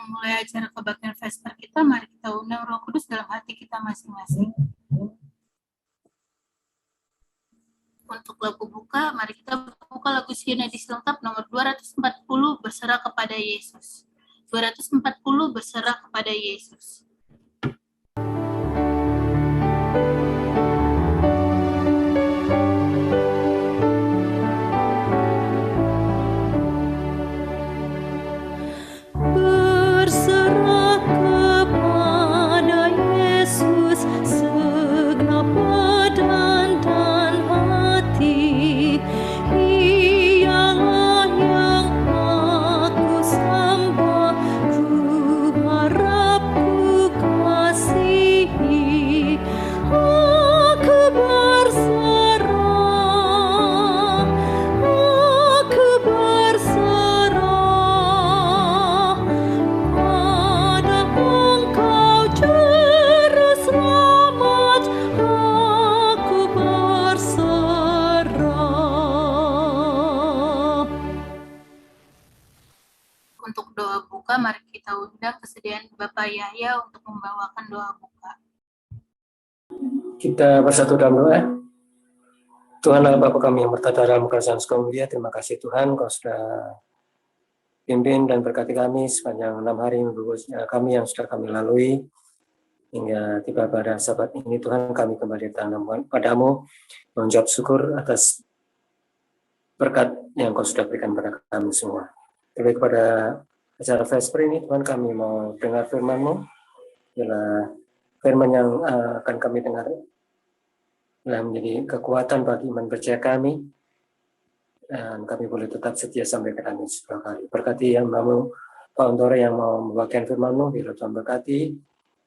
memulai acara kebaktian Vesper kita, mari kita undang Roh Kudus dalam hati kita masing-masing. Untuk lagu buka, mari kita buka lagu Sinodis lengkap nomor 240, berserah kepada Yesus. 240, berserah kepada Yesus. Untuk doa buka, mari kita undang kesediaan Bapak Yahya untuk membawakan doa buka. Kita bersatu dalam doa. Tuhan Allah Bapa kami yang bertata dalam kerajaan Engkau mulia, terima kasih Tuhan, Kau sudah pimpin dan berkati kami sepanjang 6 hari minggu kami yang sudah kami lalui. Hingga tiba pada saat ini Tuhan, kami kembali datang padamu, mengucap syukur atas berkat yang Kau sudah berikan pada kami semua. Terlebih pada acara Vesper ini Tuhan, kami mau dengar firman-Mu. Bila firman yang akan kami dengar telah menjadi kekuatan bagi iman percaya kami, dan kami boleh tetap setia sampai ke akhir sebuah kali. Berkati yang mau Pak Ontore yang mau membawakan firman-Mu, bila Tuhan berkati,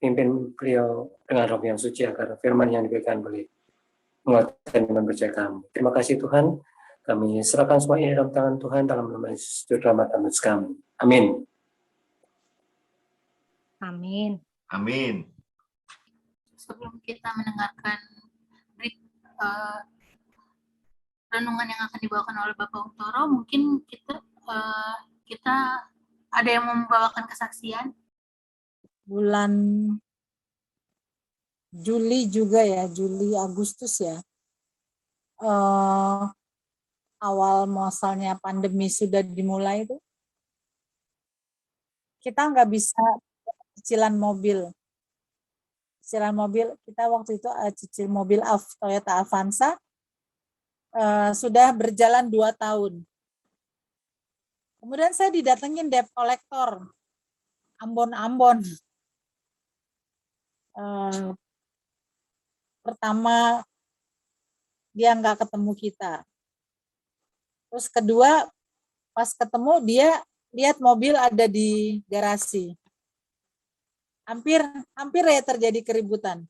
pimpin beliau dengan roh yang suci agar firman yang diberikan boleh menguatkan iman percaya kami. Terima kasih Tuhan. Kami serahkan semua ini dalam tangan Tuhan, dalam nama Yesus, Juru Tebus kami. Amin. Amin. Amin. Sebelum kita mendengarkan renungan yang akan dibawakan oleh Bapak Untoro, mungkin kita ada yang membawakan kesaksian. Bulan Juli juga ya, Juli Agustus ya. Awal muasalnya pandemi sudah dimulai itu, kita nggak bisa cicilan mobil. Cicilan mobil, kita waktu itu cicil mobil Toyota Avanza, sudah berjalan 2 tahun. Kemudian saya didatengin debt collector, Ambon. Pertama, dia nggak ketemu kita. Terus kedua, pas ketemu dia lihat mobil ada di garasi. Hampir ya terjadi keributan.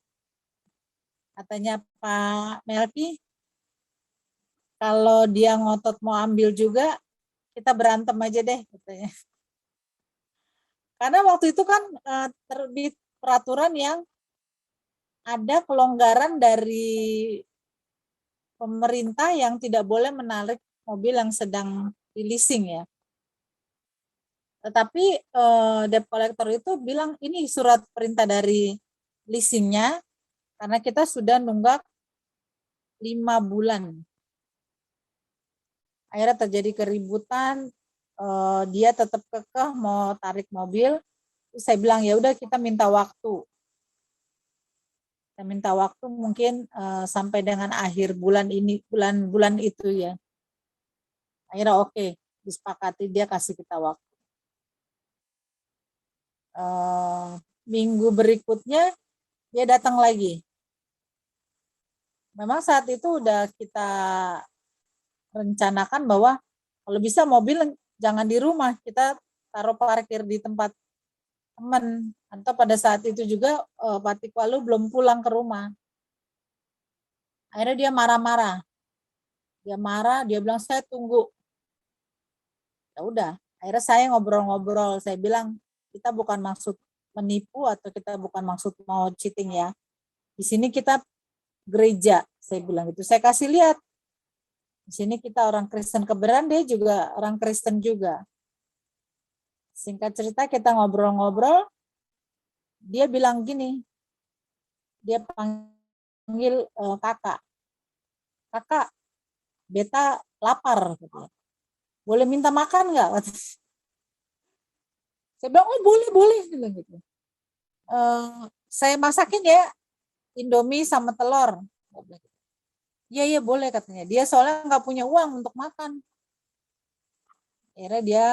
Katanya Pak Melki, kalau dia ngotot mau ambil juga, kita berantem aja deh, katanya. Karena waktu itu kan terbit peraturan yang ada kelonggaran dari pemerintah yang tidak boleh menarik mobil yang sedang di leasing ya. Tetapi debt collector itu bilang ini surat perintah dari leasingnya karena kita sudah nunggak 5 bulan. Akhirnya terjadi keributan, dia tetap kekeh mau tarik mobil. Terus saya bilang ya udah kita minta waktu. Kita minta waktu mungkin sampai dengan akhir bulan ini, bulan itu ya. Akhirnya oke, disepakati dia kasih kita waktu. Minggu berikutnya dia datang lagi. Memang saat itu udah kita rencanakan bahwa kalau bisa mobil jangan di rumah, kita taruh parkir di tempat teman. Atau pada saat itu juga Pak Tikwalu belum pulang ke rumah. Akhirnya dia marah-marah. Dia marah, dia bilang saya tunggu. Ya udah, akhirnya saya ngobrol-ngobrol, saya bilang kita bukan maksud menipu atau kita bukan maksud mau cheating ya. Di sini kita gereja, saya bilang gitu. Saya kasih lihat. Di sini kita orang Kristen kebenaran, dia juga orang Kristen juga. Singkat cerita kita ngobrol-ngobrol, dia bilang gini, dia panggil kakak. Kakak, beta lapar. Gitu. Boleh minta makan nggak? Saya bilang, oh boleh. Dia bilang gitu. Saya masakin ya Indomie sama telur. Iya boleh katanya. Dia soalnya nggak punya uang untuk makan. Akhirnya dia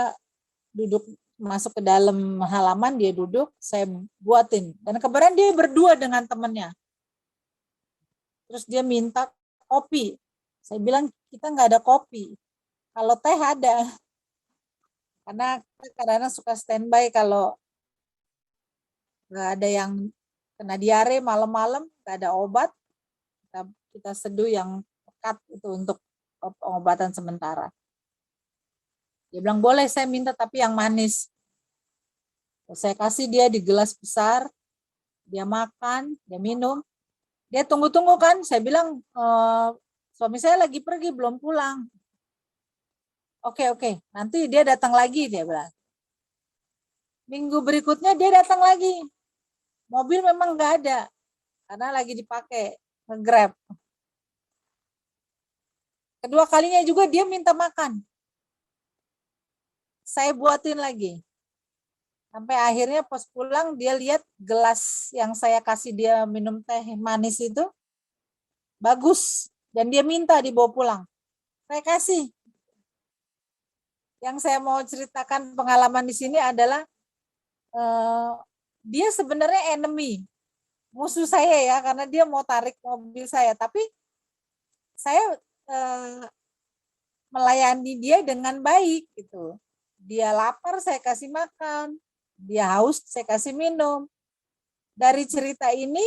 duduk masuk ke dalam halaman, dia duduk, saya buatin. Dan kebetulan dia berdua dengan temannya. Terus dia minta kopi. Saya bilang kita nggak ada kopi. Kalau teh ada. Karena kadang-kadang suka standby kalau nggak ada yang kena diare malam-malam, nggak ada obat, kita seduh yang pekat itu untuk pengobatan sementara. Dia bilang boleh saya minta tapi yang manis. Saya kasih dia di gelas besar, dia makan, dia minum. Dia tunggu-tunggu kan, saya bilang suami saya lagi pergi belum pulang. Oke, nanti dia datang lagi, dia bilang. Minggu berikutnya dia datang lagi. Mobil memang nggak ada, karena lagi dipakai, nge-grab. Kedua kalinya juga dia minta makan. Saya buatin lagi. Sampai akhirnya pas pulang dia lihat gelas yang saya kasih dia minum teh manis itu bagus. Dan dia minta dibawa pulang. Saya kasih. Yang saya mau ceritakan pengalaman di sini adalah dia sebenarnya enemy. Musuh saya ya, karena dia mau tarik mobil saya. Tapi saya melayani dia dengan baik gitu. Dia lapar, saya kasih makan. Dia haus, saya kasih minum. Dari cerita ini,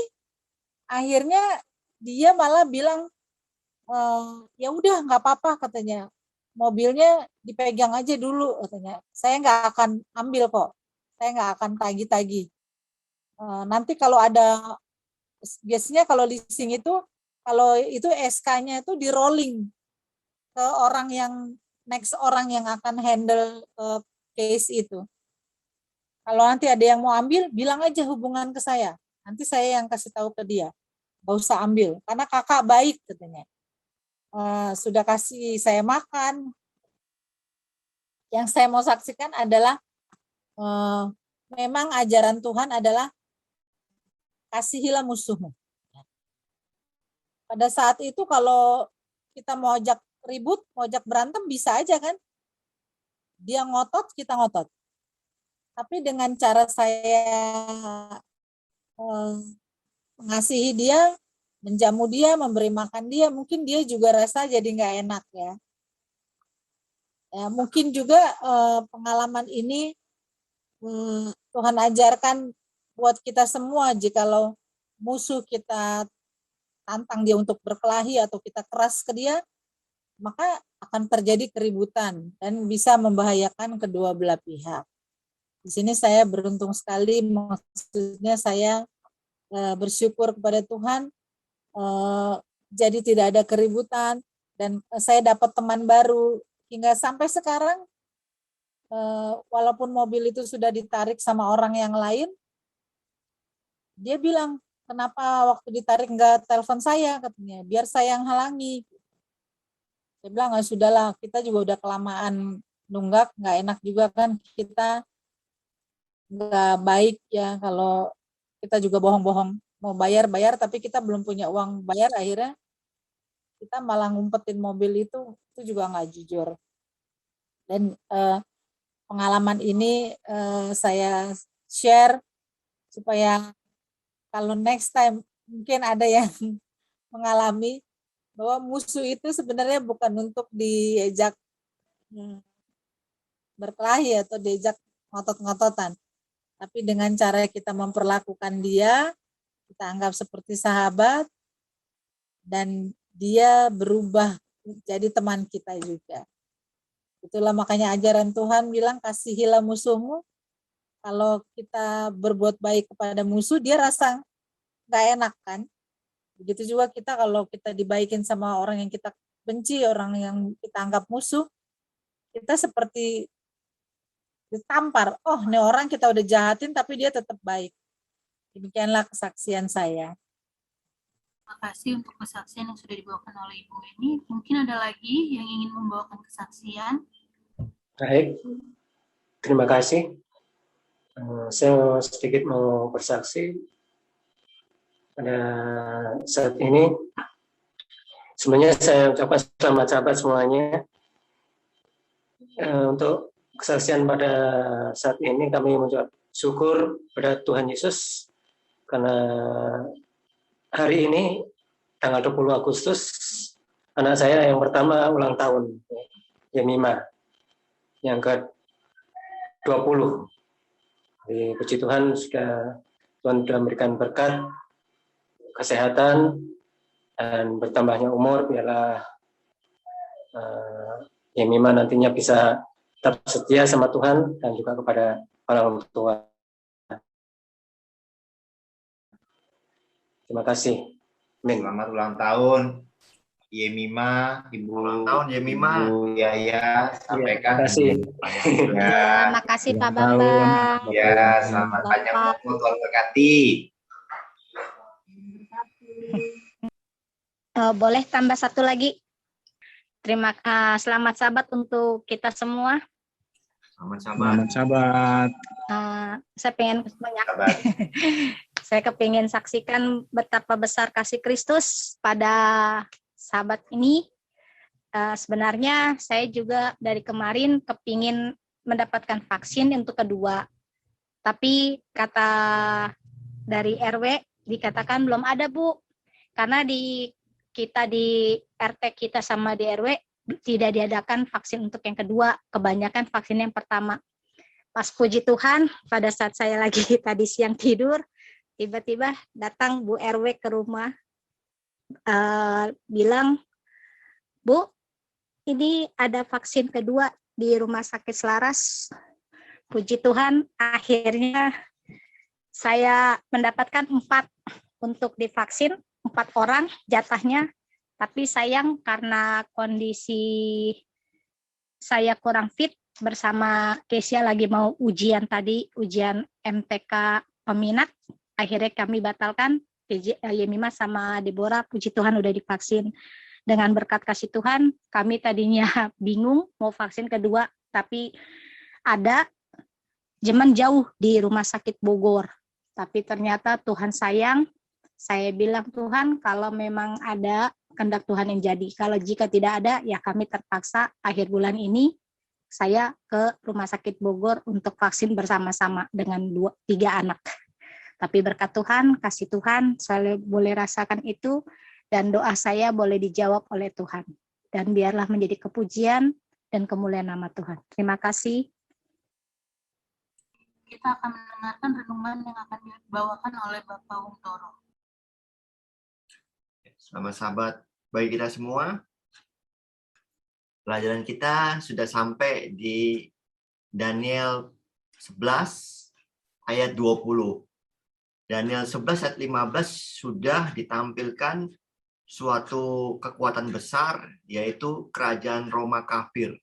akhirnya dia malah bilang, ya udah nggak apa-apa katanya. Mobilnya dipegang aja dulu katanya. Saya nggak akan ambil kok. Saya nggak akan tagih-tagih. Nanti kalau ada, biasanya kalau leasing itu, kalau itu SK-nya itu di rolling ke orang yang next orang yang akan handle case itu. Kalau nanti ada yang mau ambil, bilang aja hubungan ke saya. Nanti saya yang kasih tahu ke dia. Gak usah ambil, karena kakak baik katanya. Sudah kasih saya makan. Yang saya mau saksikan adalah memang ajaran Tuhan adalah kasihilah musuhmu. Pada saat itu kalau kita mau ajak ribut, mau ajak berantem, bisa aja kan. Dia ngotot, kita ngotot. Tapi dengan cara saya mengasihi dia, menjamu dia, memberi makan dia, mungkin dia juga rasa jadi nggak enak ya. Mungkin juga pengalaman ini Tuhan ajarkan buat kita semua, jikalau musuh kita tantang dia untuk berkelahi atau kita keras ke dia, maka akan terjadi keributan dan bisa membahayakan kedua belah pihak. Di sini saya beruntung sekali, maksudnya saya bersyukur kepada Tuhan, jadi tidak ada keributan dan saya dapat teman baru hingga sampai sekarang. Walaupun mobil itu sudah ditarik sama orang yang lain, dia bilang, kenapa waktu ditarik nggak telepon saya katanya, biar saya yang halangi. Saya bilang, sudahlah, kita juga udah kelamaan nunggak, nggak enak juga kan, kita nggak baik ya kalau kita juga bohong-bohong mau bayar tapi kita belum punya uang bayar, akhirnya kita malah ngumpetin mobil itu juga nggak jujur. Dan pengalaman ini saya share supaya kalau next time mungkin ada yang mengalami bahwa musuh itu sebenarnya bukan untuk diajak berkelahi atau diajak ngotot-ngototan. Tapi dengan cara kita memperlakukan dia, kita anggap seperti sahabat, dan dia berubah jadi teman kita juga. Itulah makanya ajaran Tuhan bilang, kasihilah musuhmu. Kalau kita berbuat baik kepada musuh, dia rasa nggak enak kan. Begitu juga kita kalau kita dibaikin sama orang yang kita benci, orang yang kita anggap musuh, kita seperti ditampar. Oh, ini orang kita udah jahatin tapi dia tetap baik. Demikianlah kesaksian saya. Terima kasih untuk kesaksian yang sudah dibawakan oleh Ibu ini. Mungkin ada lagi yang ingin membawakan kesaksian. Baik, terima kasih. Saya sedikit mau bersaksi pada saat ini. Sebenarnya saya ucapkan selamat sahabat semuanya. Untuk kesaksian pada saat ini kami mengucap syukur pada Tuhan Yesus karena hari ini tanggal 20 Agustus anak saya yang pertama ulang tahun, Yemima, yang ke-20. Jadi, puji Tuhan Tuhan sudah memberikan berkat kesehatan dan bertambahnya umur, biarlah Yemima nantinya bisa tetap setia sama Tuhan dan juga kepada orang tua. Terima kasih. Amin. Selamat ulang tahun Yemima, Ibu. Ulang tahun Yemima. Ibu Yaya, sampaikan. Terima kasih. Terima kasih Pak Bambang. Ya, selamat panjang umur, Tuhan berkati. Boleh tambah satu lagi. Selamat sahabat untuk kita semua. Selamat sahabat. Saya pengen saya kepingin saksikan betapa besar kasih Kristus pada sahabat ini. Sebenarnya saya juga dari kemarin kepingin mendapatkan vaksin untuk kedua. Tapi kata dari RW dikatakan belum ada, Bu. Karena di RT kita sama di RW tidak diadakan vaksin untuk yang kedua, kebanyakan vaksin yang pertama. Pas puji Tuhan, pada saat saya lagi tadi siang tidur, tiba-tiba datang Bu RW ke rumah, bilang, Bu, ini ada vaksin kedua di Rumah Sakit Selaras. Puji Tuhan, akhirnya saya mendapatkan 4 untuk divaksin, 4 orang jatahnya. Tapi sayang karena kondisi saya kurang fit, bersama Kesia lagi mau ujian tadi, ujian MTK peminat, akhirnya kami batalkan. Yemima sama Deborah, puji Tuhan udah divaksin. Dengan berkat kasih Tuhan, kami tadinya bingung mau vaksin kedua, tapi ada cuman jauh di Rumah Sakit Bogor. Tapi ternyata Tuhan sayang. Saya bilang, Tuhan, kalau memang ada kehendak Tuhan yang jadi. Kalau jika tidak ada, ya kami terpaksa akhir bulan ini saya ke Rumah Sakit Bogor untuk vaksin bersama-sama dengan 3 anak. Tapi berkat Tuhan, kasih Tuhan, saya boleh rasakan itu, dan doa saya boleh dijawab oleh Tuhan. Dan biarlah menjadi kepujian dan kemuliaan nama Tuhan. Terima kasih. Kita akan mendengarkan renungan yang akan dibawakan oleh Bapak Untoro. Selamat sahabat bagi kita semua. Pelajaran kita sudah sampai di Daniel 11 ayat 20. Daniel 11 ayat 15 sudah ditampilkan suatu kekuatan besar, yaitu kerajaan Roma kafir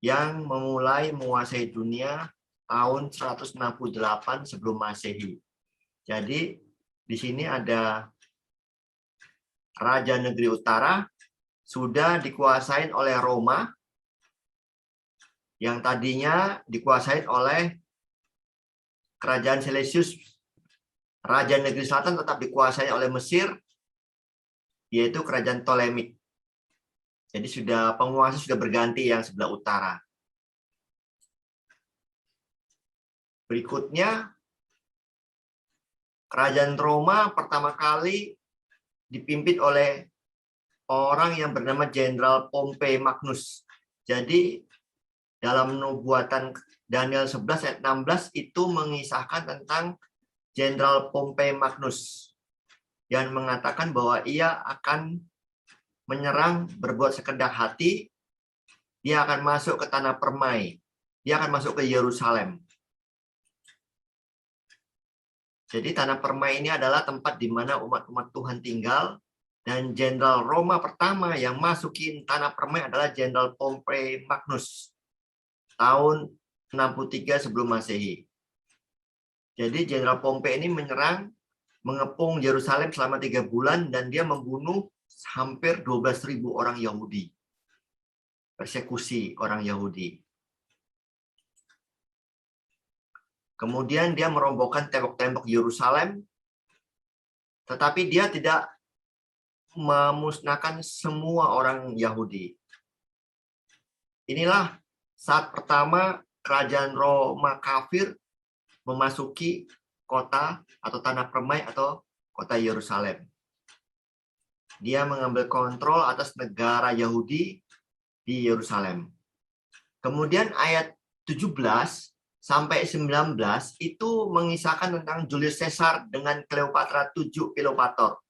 yang memulai menguasai dunia tahun 168 sebelum Masehi. Jadi di sini ada Raja Negeri Utara sudah dikuasain oleh Roma, yang tadinya dikuasain oleh Kerajaan Seleucus. Raja Negeri Selatan tetap dikuasai oleh Mesir, yaitu Kerajaan Ptolemik. Jadi penguasa sudah berganti yang sebelah utara. Berikutnya, Kerajaan Roma pertama kali dipimpin oleh orang yang bernama Jenderal Pompei Magnus. Jadi dalam nubuatan Daniel 11 ayat 16 itu mengisahkan tentang Jenderal Pompei Magnus yang mengatakan bahwa ia akan menyerang berbuat sekedak hati, dia akan masuk ke tanah permai, dia akan masuk ke Yerusalem. Jadi tanah permai ini adalah tempat di mana umat-umat Tuhan tinggal, dan Jenderal Roma pertama yang masukin tanah permai adalah Jenderal Pompei Magnus tahun 63 sebelum Masehi. Jadi Jenderal Pompei ini menyerang, mengepung Yerusalem selama 3 bulan, dan dia membunuh hampir 12.000 orang Yahudi. Persekusi orang Yahudi. Kemudian dia merobohkan tembok-tembok Yerusalem, tetapi dia tidak memusnahkan semua orang Yahudi. Inilah saat pertama kerajaan Roma kafir memasuki kota atau tanah permai atau kota Yerusalem. Dia mengambil kontrol atas negara Yahudi di Yerusalem. Kemudian ayat 17 sampai 19 itu mengisahkan tentang Julius Caesar dengan Cleopatra 7 Pilopator.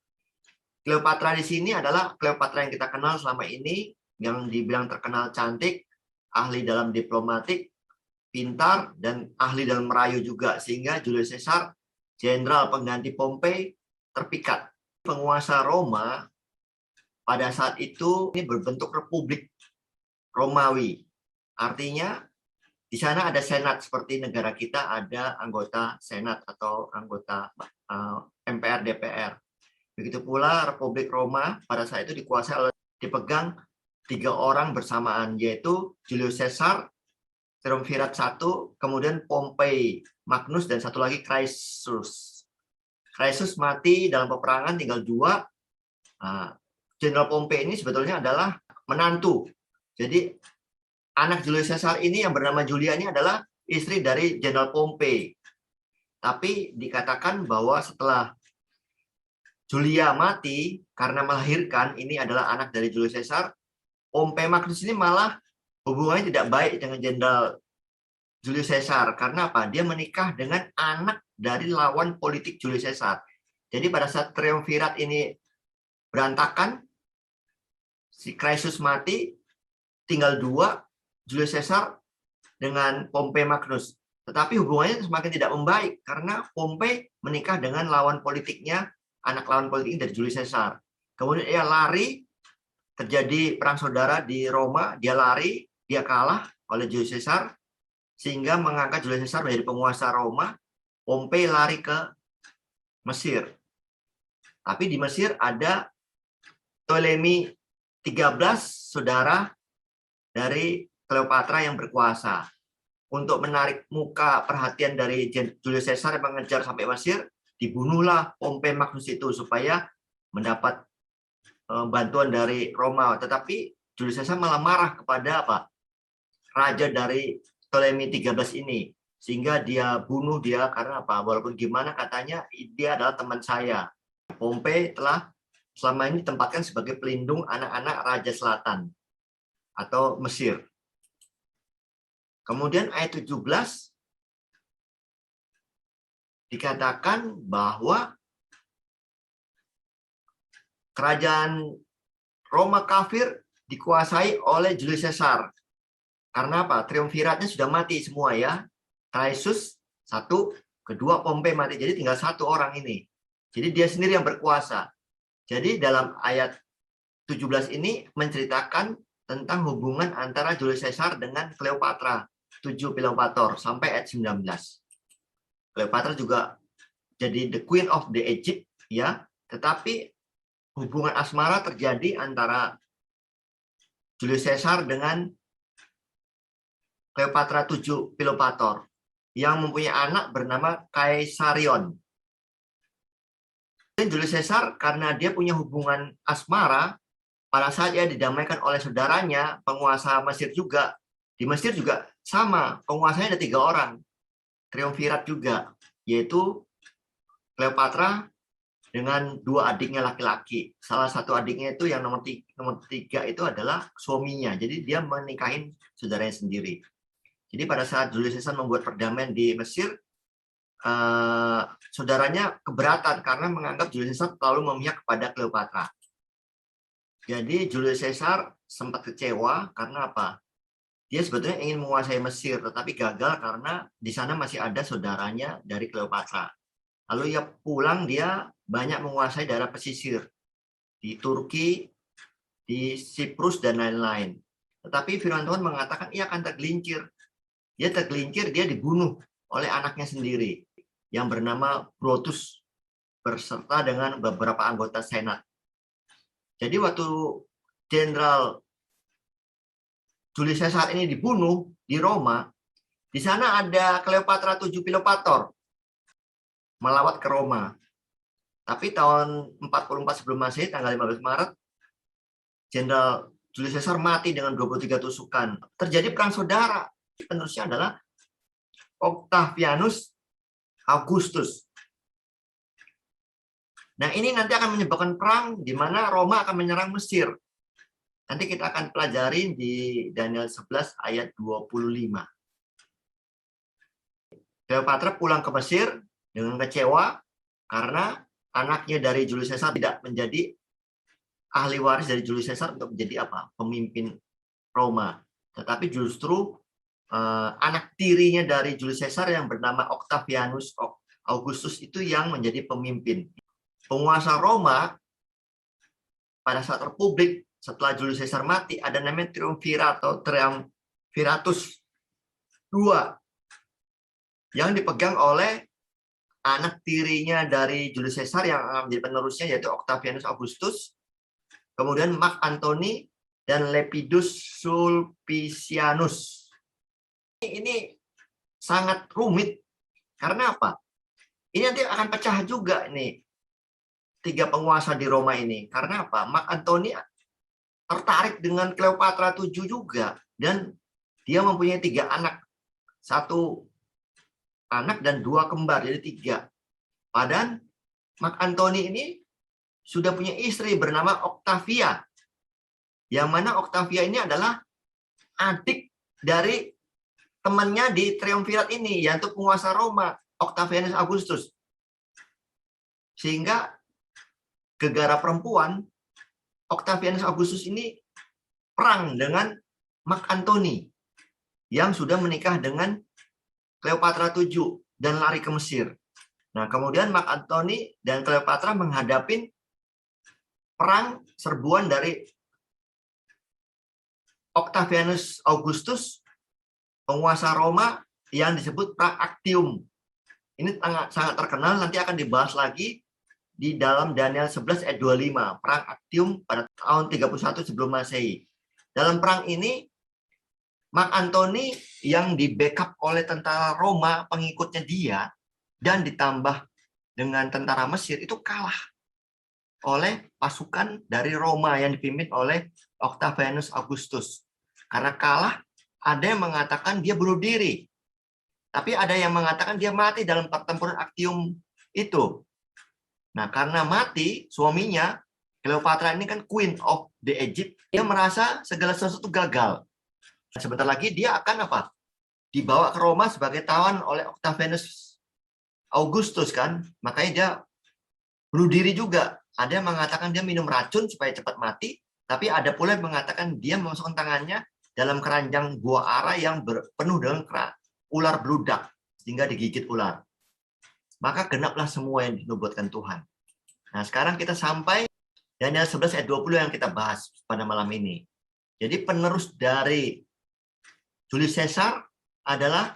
Cleopatra di sini adalah Cleopatra yang kita kenal selama ini, yang dibilang terkenal cantik, ahli dalam diplomatik, pintar, dan ahli dalam merayu juga. Sehingga Julius Caesar, jenderal pengganti Pompei, terpikat. Penguasa Roma pada saat itu ini berbentuk republik Romawi. Artinya di sana ada senat, seperti negara kita ada anggota senat atau anggota MPR, DPR. Begitu pula Republik Roma pada saat itu dipegang 3 orang bersamaan, yaitu Julius Caesar, Triumvirat I, kemudian Pompei, Magnus, dan satu lagi Crassus. Crassus mati dalam peperangan, tinggal 2. Jenderal Pompei ini sebetulnya adalah menantu. Jadi anak Julius Caesar ini yang bernama Julia ini adalah istri dari Jenderal Pompei. Tapi dikatakan bahwa setelah Julia mati karena melahirkan, ini adalah anak dari Julius Caesar, Pompei Magnus ini malah hubungannya tidak baik dengan Jenderal Julius Caesar. Karena apa? Dia menikah dengan anak dari lawan politik Julius Caesar. Jadi pada saat Triumvirat ini berantakan, si Crassus mati, tinggal 2, Julius Caesar dengan Pompei Magnus. Tetapi hubungannya semakin tidak membaik karena Pompei menikah dengan lawan politiknya, anak lawan politiknya dari Julius Caesar. Kemudian ia lari, terjadi perang saudara di Roma, dia lari, dia kalah oleh Julius Caesar, sehingga mengangkat Julius Caesar menjadi penguasa Roma. Pompei lari ke Mesir. Tapi di Mesir ada Ptolemy 13, saudara dari Cleopatra yang berkuasa. Untuk menarik muka perhatian dari Julius Caesar yang mengejar sampai Mesir, dibunuhlah Pompei Magnus itu supaya mendapat bantuan dari Roma. Tetapi Julius Caesar malah marah kepada raja dari Ptolemy 13 ini, sehingga dia bunuh dia karena apa? Walaupun gimana katanya dia adalah teman saya. Pompei telah selama ini ditempatkan sebagai pelindung anak-anak Raja Selatan atau Mesir. Kemudian ayat 17 dikatakan bahwa kerajaan Roma kafir dikuasai oleh Julius Caesar. Karena apa? Triumviratnya sudah mati semua ya. Crassus 1, kedua Pompei mati. Jadi tinggal 1 orang ini. Jadi dia sendiri yang berkuasa. Jadi dalam ayat 17 ini menceritakan tentang hubungan antara Julius Caesar dengan Cleopatra 7 Pilopator sampai ayat 19. Cleopatra juga jadi the Queen of the Egypt ya, tetapi hubungan asmara terjadi antara Julius Caesar dengan Cleopatra 7 Pilopator yang mempunyai anak bernama Caesarion. Dan Julius Caesar karena dia punya hubungan asmara, pada saat dia didamaikan oleh saudaranya, penguasa Mesir juga. Di Mesir juga sama, penguasanya ada 3 orang. Triumvirat juga, yaitu Cleopatra dengan 2 adiknya laki-laki. Salah satu adiknya itu yang nomor 3 itu adalah suaminya. Jadi dia menikahin saudaranya sendiri. Jadi pada saat Julius Caesar membuat perdamaian di Mesir, saudaranya keberatan karena menganggap Julius Caesar terlalu memihak kepada Cleopatra. Jadi Julius Caesar sempat kecewa karena apa? Dia sebetulnya ingin menguasai Mesir, tetapi gagal karena di sana masih ada saudaranya dari Cleopatra. Lalu ia pulang, dia banyak menguasai daerah pesisir di Turki, di Siprus, dan lain-lain. Tetapi firman Tuhan mengatakan ia akan tergelincir. dia tergelincir, dia dibunuh oleh anaknya sendiri yang bernama Brutus berserta dengan beberapa anggota Senat. Jadi waktu Jenderal Julius Caesar ini dibunuh di Roma, di sana ada Cleopatra 7 Pilopator melawat ke Roma. Tapi tahun 44 sebelum Masehi, tanggal 15 Maret, Jenderal Julius Caesar mati dengan 23 tusukan. Terjadi perang saudara. Penerusnya adalah Octavianus Augustus. Nah, ini nanti akan menyebabkan perang di mana Roma akan menyerang Mesir. Nanti kita akan pelajari di Daniel 11 ayat 25. Cleopatra pulang ke Mesir dengan kecewa karena anaknya dari Julius Caesar tidak menjadi ahli waris dari Julius Caesar untuk menjadi apa? Pemimpin Roma. Tetapi justru anak tirinya dari Julius Caesar yang bernama Octavianus Augustus itu yang menjadi pemimpin. Penguasa Roma pada saat Republik setelah Julius Caesar mati ada namanya Triumvirat atau Triumviratus II yang dipegang oleh anak tirinya dari Julius Caesar yang akan menjadi penerusnya yaitu Octavianus Augustus, kemudian Mark Antony dan Lepidus Sulpicianus. Ini sangat rumit karena apa? Ini nanti akan pecah juga nih tiga penguasa di Roma ini. Karena apa? Mark Antony tertarik dengan Cleopatra 7 juga dan dia mempunyai 3 anak. 1 anak dan 2 kembar, jadi 3. Padahal Mark Antony ini sudah punya istri bernama Octavia. Yang mana Octavia ini adalah adik dari temannya di Triumvirat ini, yaitu penguasa Roma, Octavianus Augustus. Sehingga gegara perempuan, Octavianus Augustus ini perang dengan Mark Antony yang sudah menikah dengan Cleopatra 7 dan lari ke Mesir. Nah, kemudian Mark Antony dan Cleopatra menghadapi perang serbuan dari Octavianus Augustus, penguasa Roma yang disebut Perang Actium. Ini sangat terkenal, nanti akan dibahas lagi di dalam Daniel 11 ayat 25, Perang Actium pada tahun 31 sebelum Masehi. Dalam perang ini, Mark Antony yang di-backup oleh tentara Roma, pengikutnya dia, dan ditambah dengan tentara Mesir, itu kalah oleh pasukan dari Roma yang dipimpin oleh Octavianus Augustus. Karena kalah, ada yang mengatakan dia bunuh diri. Tapi ada yang mengatakan dia mati dalam pertempuran Actium itu. Nah, karena mati, suaminya, Cleopatra ini kan Queen of the Egypt, dia merasa segala sesuatu gagal. Sebentar lagi dia akan apa? Dibawa ke Roma sebagai tawan oleh Octavianus Augustus kan. Makanya dia bunuh diri juga. Ada yang mengatakan dia minum racun supaya cepat mati, tapi ada pula yang mengatakan dia memasukkan tangannya dalam keranjang buah ara yang penuh dengan ular beludak sehingga digigit ular. Maka genaplah semua yang dinubuatkan Tuhan. Nah, sekarang kita sampai Daniel 11 ayat 20 yang kita bahas pada malam ini. Jadi penerus dari Julius Caesar adalah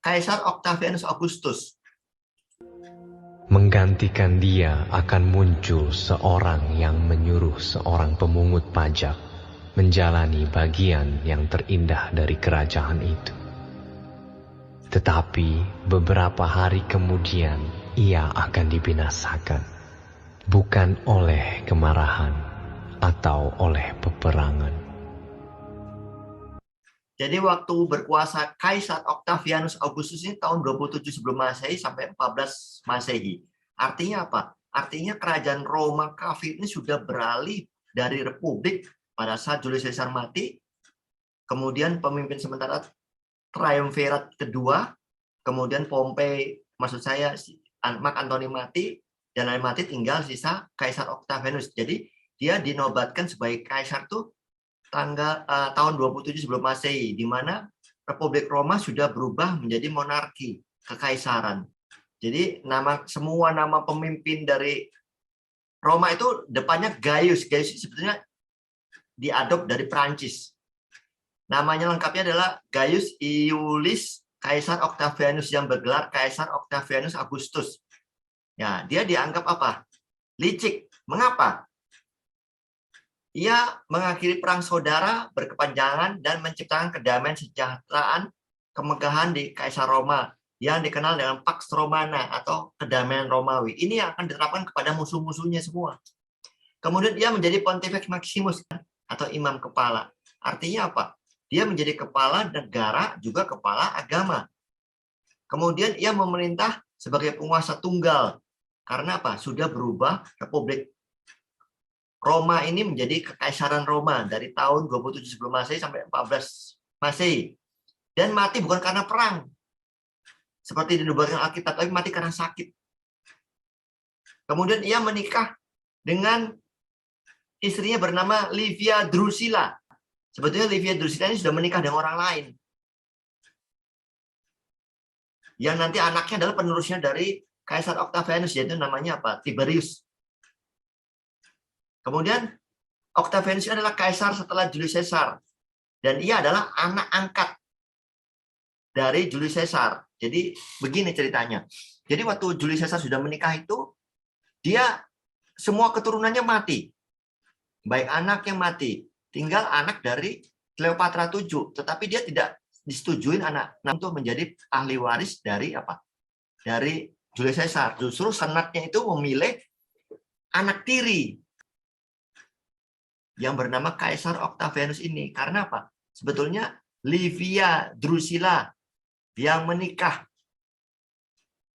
Kaisar Octavianus Augustus. Menggantikan dia akan muncul seorang yang menyuruh seorang pemungut pajak menjalani bagian yang terindah dari kerajaan itu. Tetapi beberapa hari kemudian ia akan dibinasakan, bukan oleh kemarahan atau oleh peperangan. Jadi waktu berkuasa Kaisar Octavianus Augustus ini tahun 27 sebelum Masehi sampai 14 Masehi. Artinya apa? Artinya kerajaan Roma kafir ini sudah beralih dari republik pada saat Julius Caesar mati, kemudian pemimpin sementara Triumvirat kedua, kemudian Pompei, maksud saya Mark Antony mati, dan lain mati tinggal sisa Kaisar Octavianus. Jadi dia dinobatkan sebagai kaisar tuh tahun 27 sebelum Masehi, di mana Republik Roma sudah berubah menjadi monarki, kekaisaran. Jadi semua nama pemimpin dari Roma itu depannya Gaius. Gaius sebetulnya diadop dari Prancis. Namanya lengkapnya adalah Gaius Iulius Kaisar Octavianus yang bergelar Kaisar Octavianus Augustus. Ya, dia dianggap apa? Licik. Mengapa? Ia mengakhiri perang saudara berkepanjangan dan menciptakan kedamaian sejahteraan kemegahan di Kaisar Roma yang dikenal dengan Pax Romana atau kedamaian Romawi. Ini yang akan diterapkan kepada musuh-musuhnya semua. Kemudian ia menjadi Pontifex Maximus atau imam kepala. Artinya apa? Dia menjadi kepala negara, juga kepala agama. Kemudian ia memerintah sebagai penguasa tunggal. Karena apa? Sudah berubah Republik Roma ini menjadi Kekaisaran Roma dari tahun 27 sebelum Masehi sampai 14 Masehi. Dan mati bukan karena perang. Seperti dinubuatkan Alkitab, tapi mati karena sakit. Kemudian ia menikah dengan istrinya bernama Livia Drusilla. Sebetulnya Livia Drusilla ini sudah menikah dengan orang lain. Yang nanti anaknya adalah penerusnya dari Kaisar Octavianus, yaitu namanya apa? Tiberius. Kemudian Octavianus adalah kaisar setelah Julius Caesar. Dan ia adalah anak angkat dari Julius Caesar. Jadi begini ceritanya. Jadi waktu Julius Caesar sudah menikah itu, dia semua keturunannya mati. Baik anaknya mati. Tinggal anak dari Cleopatra 7, tetapi dia tidak disetujuin anak untuk menjadi ahli waris dari apa? Dari Julius Caesar. Justru senatnya itu memilih anak tiri yang bernama Kaisar Octavianus ini. Karena apa? Sebetulnya Livia Drusilla yang menikah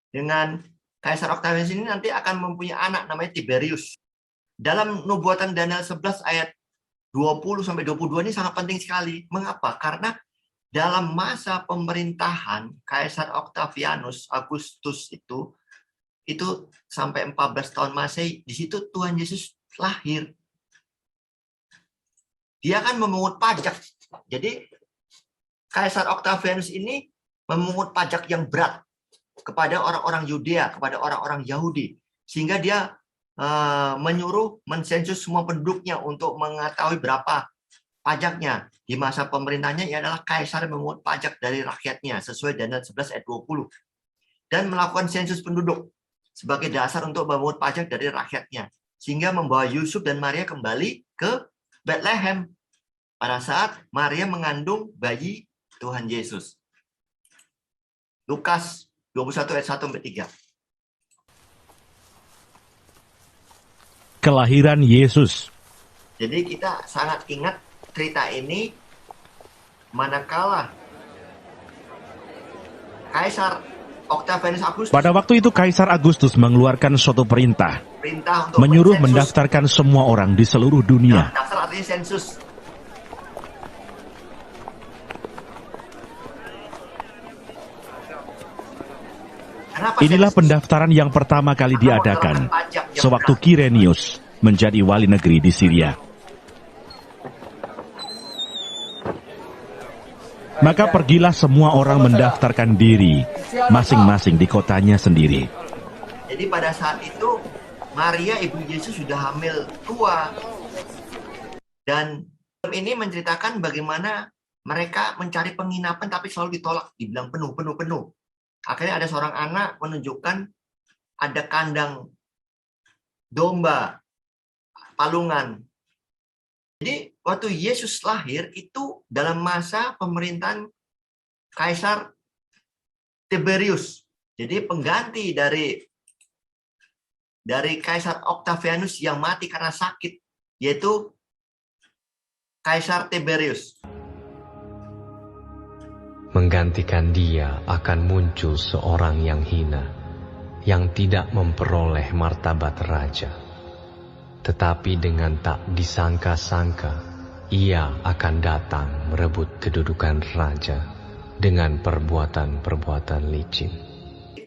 dengan Kaisar Octavianus ini nanti akan mempunyai anak namanya Tiberius. Dalam nubuatan Daniel 11 ayat 20-22 ini sangat penting sekali. Mengapa? Karena dalam masa pemerintahan Kaisar Octavianus Augustus itu sampai 14 tahun Masehi, di situ Tuhan Yesus lahir. Dia akan memungut pajak. Jadi Kaisar Octavianus ini memungut pajak yang berat kepada orang-orang Yudea, kepada orang-orang Yahudi. Sehingga dia menyuruh mensensus semua penduduknya untuk mengetahui berapa pajaknya. Di masa pemerintahnya ia adalah kaisar yang memungut pajak dari rakyatnya sesuai Daniel 11 ayat 20. Dan melakukan sensus penduduk sebagai dasar untuk memungut pajak dari rakyatnya. Sehingga membawa Yusuf dan Maria kembali ke Bethlehem pada saat Maria mengandung bayi Tuhan Yesus. Lukas 21 ayat 1-3. Kelahiran Yesus. Jadi kita sangat ingat cerita ini manakala Kaisar Octavianus Augustus Pada waktu itu Kaisar Agustus mengeluarkan suatu perintah, untuk menyuruh mensensus. mendaftarkan semua orang di seluruh dunia. Daftar artinya sensus. Kenapa Inilah sensus? pendaftaran yang pertama kali diadakan sewaktu Kirenius menjadi wali negeri di Syria. Maka pergilah semua orang mendaftarkan diri masing-masing di kotanya sendiri. Jadi pada saat itu Maria ibu Yesus sudah hamil tua. Dan ini menceritakan bagaimana mereka mencari penginapan tapi selalu ditolak, dibilang penuh. Akhirnya ada seorang anak menunjukkan ada kandang domba, palungan. Jadi waktu Yesus lahir itu dalam masa pemerintahan Kaisar Tiberius. Jadi pengganti dari Kaisar Octavianus yang mati karena sakit, yaitu Kaisar Tiberius. Menggantikan dia akan muncul seorang yang hina, yang tidak memperoleh martabat raja. Tetapi dengan tak disangka-sangka, ia akan datang merebut kedudukan raja dengan perbuatan-perbuatan licin.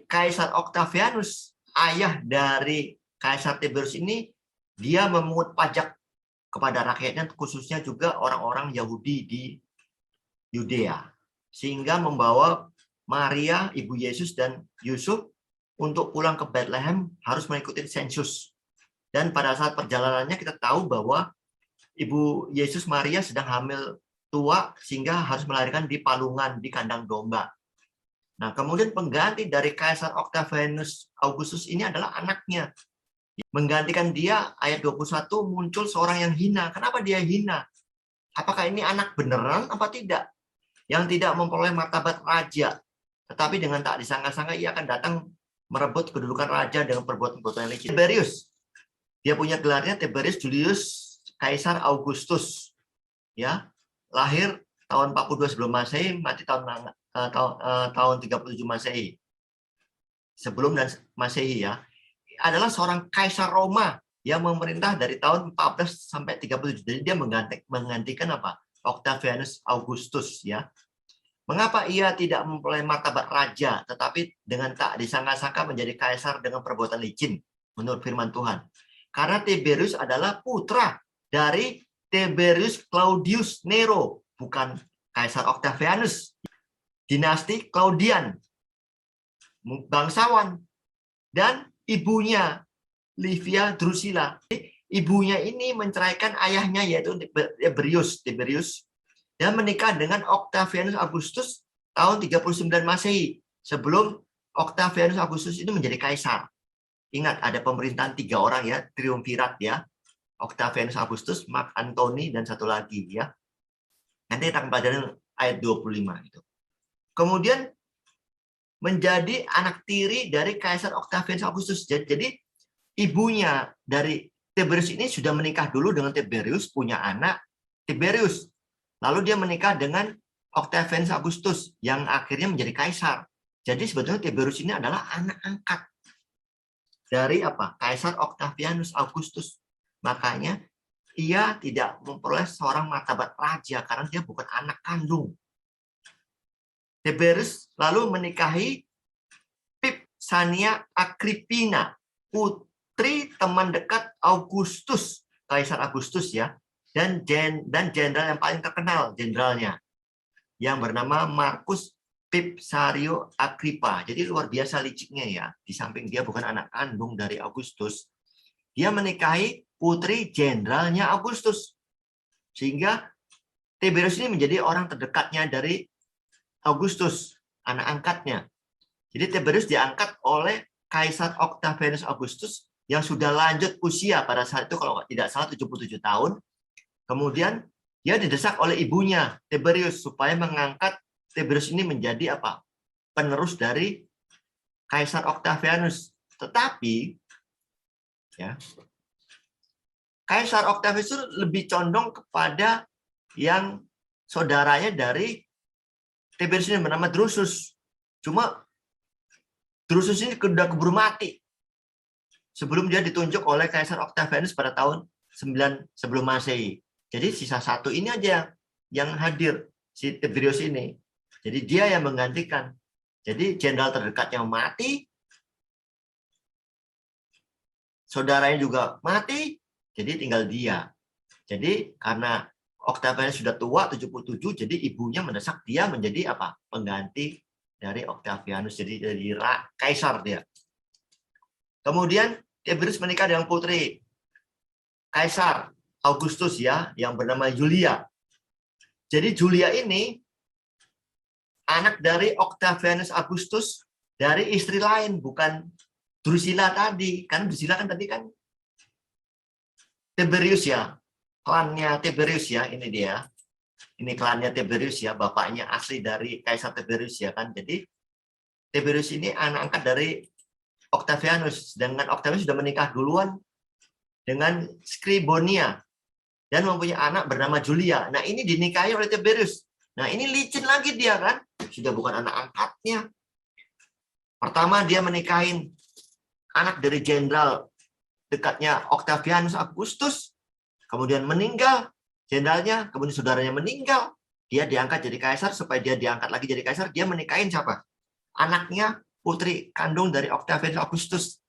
Kaisar Octavianus, ayah dari Kaisar Tiberius ini, dia memungut pajak kepada rakyatnya, khususnya juga orang-orang Yahudi di Yudea. Sehingga membawa Maria, ibu Yesus, dan Yusuf untuk pulang ke Bethlehem harus mengikuti sensus. Dan pada saat perjalanannya kita tahu bahwa ibu Yesus Maria sedang hamil tua sehingga harus melahirkan di palungan, di kandang domba. Nah, kemudian pengganti dari Kaisar Octavianus Augustus ini adalah anaknya. Menggantikan dia, ayat 21, muncul seorang yang hina. Kenapa dia hina? Apakah ini anak beneran apa tidak? Yang tidak memperoleh martabat raja. Tetapi dengan tak disangka-sangka ia akan datang merebut kedudukan raja dengan perbuatan-perbuatan yang licin. Tiberius. Dia punya gelarnya Tiberius Julius Kaisar Augustus. Ya, lahir tahun 42 sebelum Masehi, mati tahun 37 Masehi. Sebelum dan Masehi ya. Adalah seorang kaisar Roma yang memerintah dari tahun 14 sampai 37. Jadi dia menggantikan apa? Octavianus Augustus ya. Mengapa ia tidak memperoleh martabat raja, tetapi dengan tak disangka-sangka menjadi kaisar dengan perbuatan licin menurut firman Tuhan? Karena Tiberius adalah putra dari Tiberius Claudius Nero, bukan Kaisar Octavianus. Dinasti Claudian, bangsawan, dan ibunya Livia Drusilla. Ibunya ini menceraikan ayahnya yaitu Tiberius dan menikah dengan Octavianus Augustus tahun 39 Masehi, sebelum Octavianus Augustus itu menjadi kaisar. Ingat, ada pemerintahan 3 orang ya, triumvirat ya. Octavianus Augustus, Mark Antony, dan satu lagi ya. Nanti kita akan pelajari ayat 25 itu. Kemudian menjadi anak tiri dari Kaisar Octavianus Augustus. Jadi ibunya dari Tiberius ini sudah menikah dulu dengan Tiberius, punya anak Tiberius. Lalu dia menikah dengan Octavianus Augustus yang akhirnya menjadi kaisar. Jadi sebetulnya Tiberius ini adalah anak angkat dari apa? Kaisar Octavianus Augustus. Makanya ia tidak memperoleh seorang martabat raja karena dia bukan anak kandung. Tiberius lalu menikahi Vipsania Agrippina, putri teman dekat Augustus, Kaisar Augustus ya, dan jenderal yang paling terkenal, jenderalnya yang bernama Marcus Vipsario Agrippa. Jadi luar biasa liciknya ya. Di samping dia bukan anak kandung dari Augustus, dia menikahi putri jenderalnya Augustus. Sehingga Tiberius ini menjadi orang terdekatnya dari Augustus, anak angkatnya. Jadi Tiberius diangkat oleh Kaisar Octavianus Augustus yang sudah lanjut usia pada saat itu kalau tidak salah 77 tahun. Kemudian dia didesak oleh ibunya Tiberius supaya mengangkat Tiberius ini menjadi apa? Penerus dari Kaisar Octavianus. Tetapi ya, Kaisar Octavianus itu lebih condong kepada yang saudaranya dari Tiberius ini bernama Drusus. Cuma Drusus ini sudah keburu mati sebelum dia ditunjuk oleh Kaisar Octavianus pada tahun 9 sebelum Masehi. Jadi sisa satu ini aja yang hadir, si Tiberius ini. Jadi dia yang menggantikan. Jadi jenderal terdekatnya mati, saudaranya juga mati, jadi tinggal dia. Jadi karena Octavianus sudah tua 77, jadi ibunya mendesak dia menjadi apa? Pengganti dari Octavianus, jadi kaisar dia. Kemudian Tiberius menikah dengan putri Kaisar Augustus ya, yang bernama Julia. Jadi Julia ini anak dari Octavianus Augustus dari istri lain, bukan Drusilla tadi. Kan Drusilla kan tadi kan Tiberius ya, klannya Tiberius ya, ini dia. Ini klannya Tiberius ya, bapaknya asli dari Kaisar Tiberius ya kan. Jadi Tiberius ini anak angkat dari Octavianus, dengan Octavianus sudah menikah duluan dengan Scribonia dan mempunyai anak bernama Julia. Nah, ini dinikahi oleh Tiberius. Nah, ini licin lagi dia kan, sudah bukan anak angkatnya. Pertama dia menikahin anak dari jenderal dekatnya Octavianus Augustus, kemudian meninggal jenderalnya, kemudian saudaranya meninggal, dia diangkat jadi kaisar. Supaya dia diangkat lagi jadi kaisar, dia menikahin siapa? Anaknya, putri kandung dari Octavianus Augustus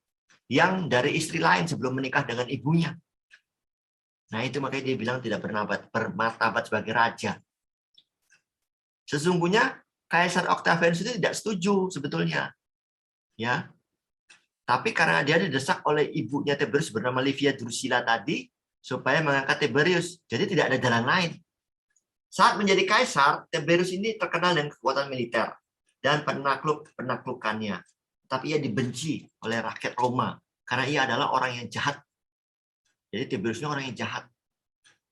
yang dari istri lain sebelum menikah dengan ibunya. Nah, itu makanya dia bilang tidak bermartabat sebagai raja. Sesungguhnya Kaisar Octavianus itu tidak setuju sebetulnya. Ya. Tapi karena dia didesak oleh ibunya Tiberius bernama Livia Drusilla tadi supaya mengangkat Tiberius. Jadi tidak ada jalan lain. Saat menjadi kaisar, Tiberius ini terkenal dengan kekuatan militer dan penaklukannya. Tapi ia dibenci oleh rakyat Roma karena ia adalah orang yang jahat. Jadi Tiberius ini orang yang jahat.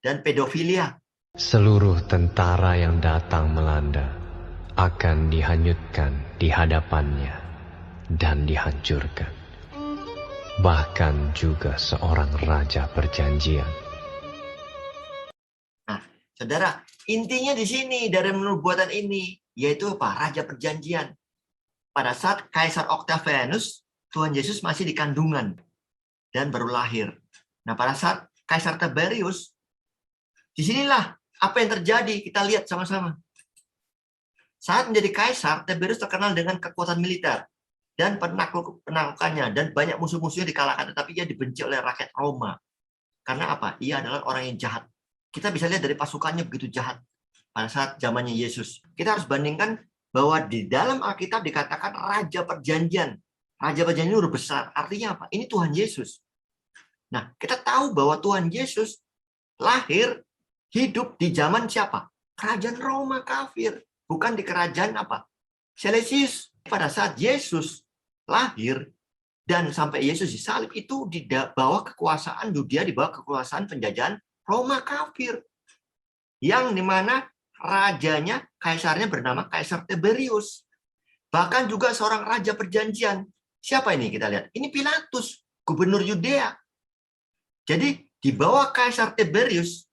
Dan pedofilia. Seluruh tentara yang datang melanda akan dihanyutkan di hadapannya dan dihancurkan. Bahkan juga seorang raja perjanjian. Nah, saudara, intinya di sini dari nubuatan ini, yaitu apa? Raja perjanjian. Pada saat Kaisar Octavianus, Tuhan Yesus masih di kandungan dan baru lahir. Nah, pada saat Kaisar Tiberius, disinilah apa yang terjadi, kita lihat sama-sama. Saat menjadi kaisar, Tiberius terkenal dengan kekuatan militer dan penaklukannya, dan banyak musuh-musuhnya dikalahkan, tetapi ia dibenci oleh rakyat Roma. Karena apa? Ia adalah orang yang jahat. Kita bisa lihat dari pasukannya begitu jahat pada saat zamannya Yesus. Kita harus bandingkan bahwa di dalam Alkitab dikatakan Raja Perjanjian. Raja Perjanjian huruf besar. Artinya apa? Ini Tuhan Yesus. Nah, kita tahu bahwa Tuhan Yesus lahir, hidup di zaman siapa? Kerajaan Roma kafir. Bukan di kerajaan apa? Selesius. Pada saat Yesus lahir dan sampai Yesus disalib, itu di bawah kekuasaan Yudea, di bawah kekuasaan penjajahan Roma kafir. Yang dimana rajanya, kaisarnya bernama Kaisar Tiberius. Bahkan juga seorang raja perjanjian. Siapa ini kita lihat? Ini Pilatus, gubernur Yudea. Jadi di bawah Kaisar Tiberius,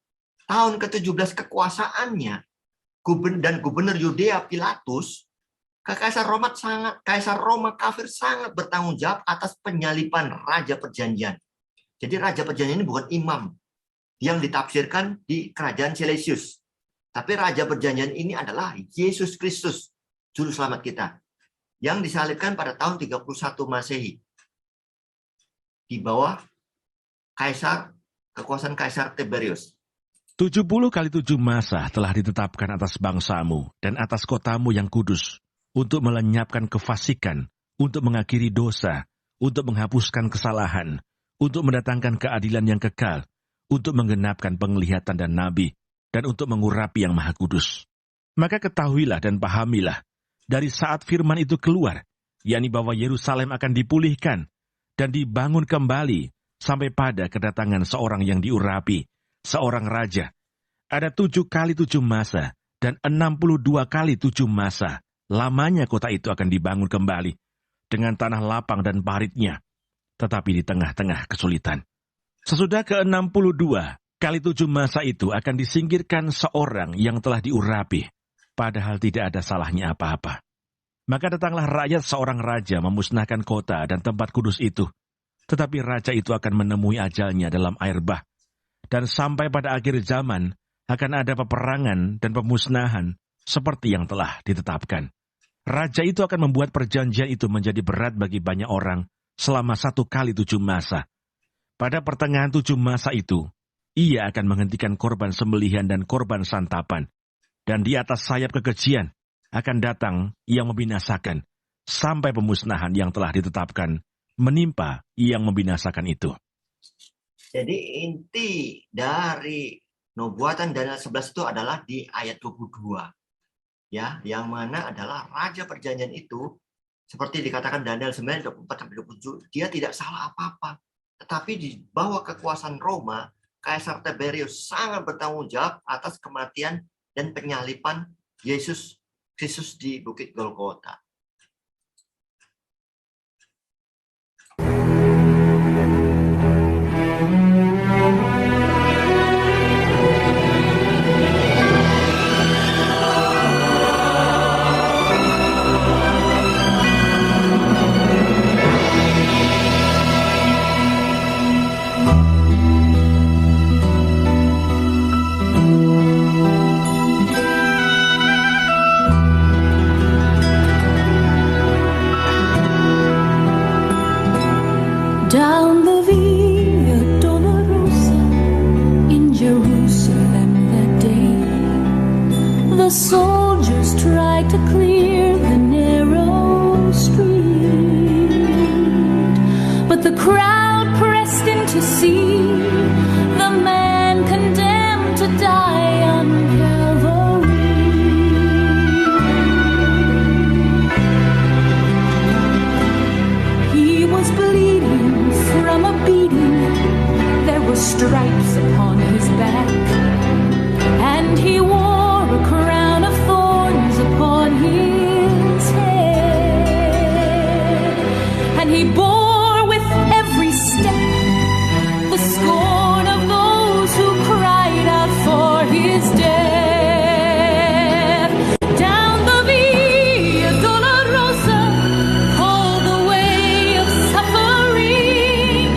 tahun ke-17 kekuasaannya, dan gubernur Yudea Pilatus, Kaisar Roma kafir sangat bertanggung jawab atas penyaliban Raja Perjanjian. Jadi Raja Perjanjian ini bukan imam yang ditafsirkan di kerajaan Selesius. Tapi Raja Perjanjian ini adalah Yesus Kristus, Juru Selamat kita, yang disalibkan pada tahun 31 Masehi. Di bawah kekuasaan Kaisar Tiberius. 70 kali 7 masa telah ditetapkan atas bangsamu dan atas kotamu yang kudus, untuk melenyapkan kefasikan, untuk mengakhiri dosa, untuk menghapuskan kesalahan, untuk mendatangkan keadilan yang kekal, untuk menggenapkan penglihatan dan nabi, dan untuk mengurapi yang maha kudus. Maka ketahuilah dan pahamilah, dari saat firman itu keluar, yakni bahwa Yerusalem akan dipulihkan dan dibangun kembali sampai pada kedatangan seorang yang diurapi, seorang raja. Ada 7 kali 7 masa dan 62 kali 7 masa. Lamanya kota itu akan dibangun kembali dengan tanah lapang dan paritnya, tetapi di tengah-tengah kesulitan. Sesudah ke-62 kali 7 masa itu akan disingkirkan seorang yang telah diurapi, padahal tidak ada salahnya apa-apa. Maka datanglah rakyat seorang raja memusnahkan kota dan tempat kudus itu, tetapi raja itu akan menemui ajalnya dalam air bah. Dan sampai pada akhir zaman akan ada peperangan dan pemusnahan seperti yang telah ditetapkan. Raja itu akan membuat perjanjian itu menjadi berat bagi banyak orang selama 1 kali 7 masa. Pada pertengahan 7 masa itu, ia akan menghentikan korban sembelihan dan korban santapan. Dan di atas sayap kekejian akan datang yang membinasakan, sampai pemusnahan yang telah ditetapkan menimpa yang membinasakan itu. Jadi inti dari nubuatan Daniel 11 itu adalah di ayat 22. Ya, yang mana adalah Raja Perjanjian itu, seperti dikatakan Daniel 9, 24-27, dia tidak salah apa-apa. Tetapi di bawah kekuasaan Roma, Kaisar Tiberius sangat bertanggung jawab atas kematian dan penyaliban Yesus Kristus di Bukit Golgota. Down the Via Dolorosa in Jerusalem that day, the soldiers tried to clear the narrow street, but the crowd pressed in to see the man condemned to die on Calvary. bore with every step the scorn of those who cried out for his death. Down the Via Dolorosa, called the way of suffering,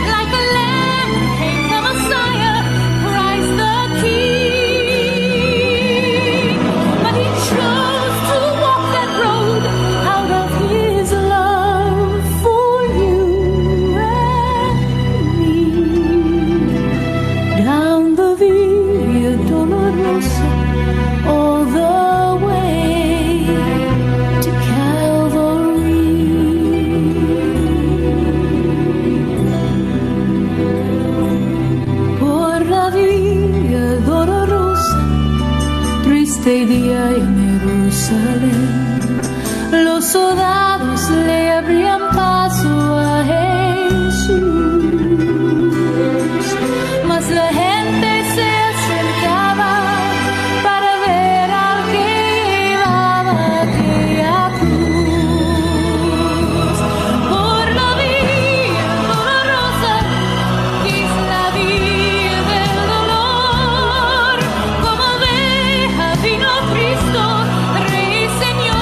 like a lamb came the Messiah, Christ the King. But he chose to walk that road out of his love for you and me. Down the Via Dolorosa, all the way to Calvary. Por la Via Dolorosa, triste día en Jerusalén, los soldados le abrían paso a Jesús, mas la gente se acercaba para ver al que llevaba aquella cruz. Por la Vía Dolorosa, que es la vía del dolor, como oveja vino Cristo, Rey y Señor,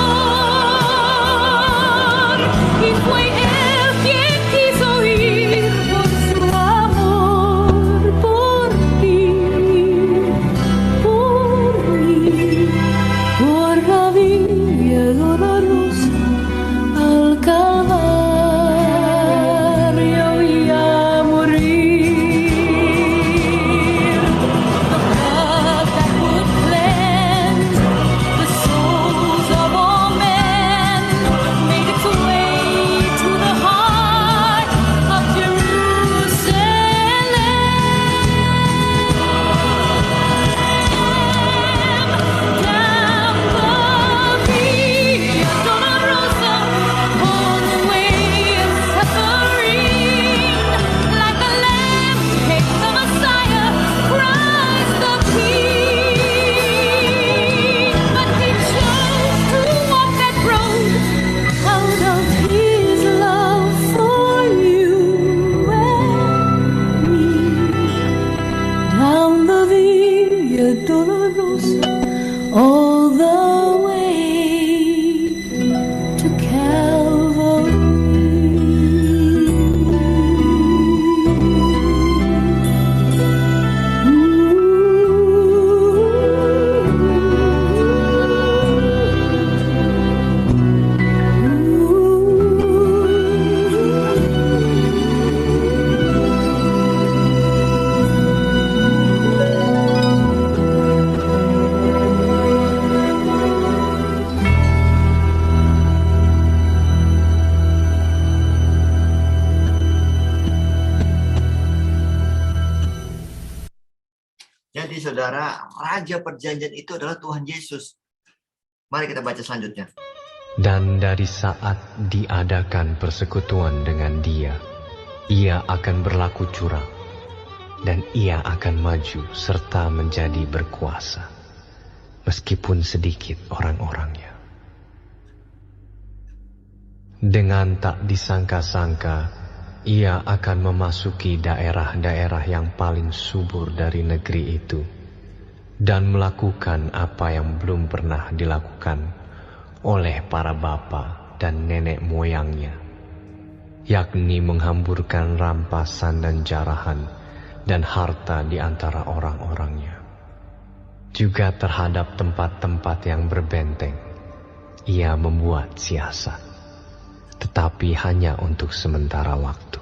y fue Él quien quiso ir por su amor, por ti, por mí, por la Vía Dolorosa al Calvario y a morir. The blood that would cleanse the souls of all men made its way to the heart of Jerusalem. Down the Via Dolorosa, all the way of suffering, like a lamb came the Messiah, Christ the King. But he chose to walk that road out of his love for you and me. Down the Via Dolorosa, all the way to Jadi saudara, Raja Perjanjian itu adalah Tuhan Yesus. Mari kita baca selanjutnya. Dan dari saat diadakan persekutuan dengan Dia, Ia akan berlaku curang, dan Ia akan maju serta menjadi berkuasa, meskipun sedikit orang-orangnya. Dengan tak disangka-sangka, Ia akan memasuki daerah-daerah yang paling subur dari negeri itu, dan melakukan apa yang belum pernah dilakukan oleh para bapa dan nenek moyangnya, yakni menghamburkan rampasan dan jarahan dan harta di antara orang-orangnya. Juga terhadap tempat-tempat yang berbenteng, Ia membuat siasat, tetapi hanya untuk sementara waktu.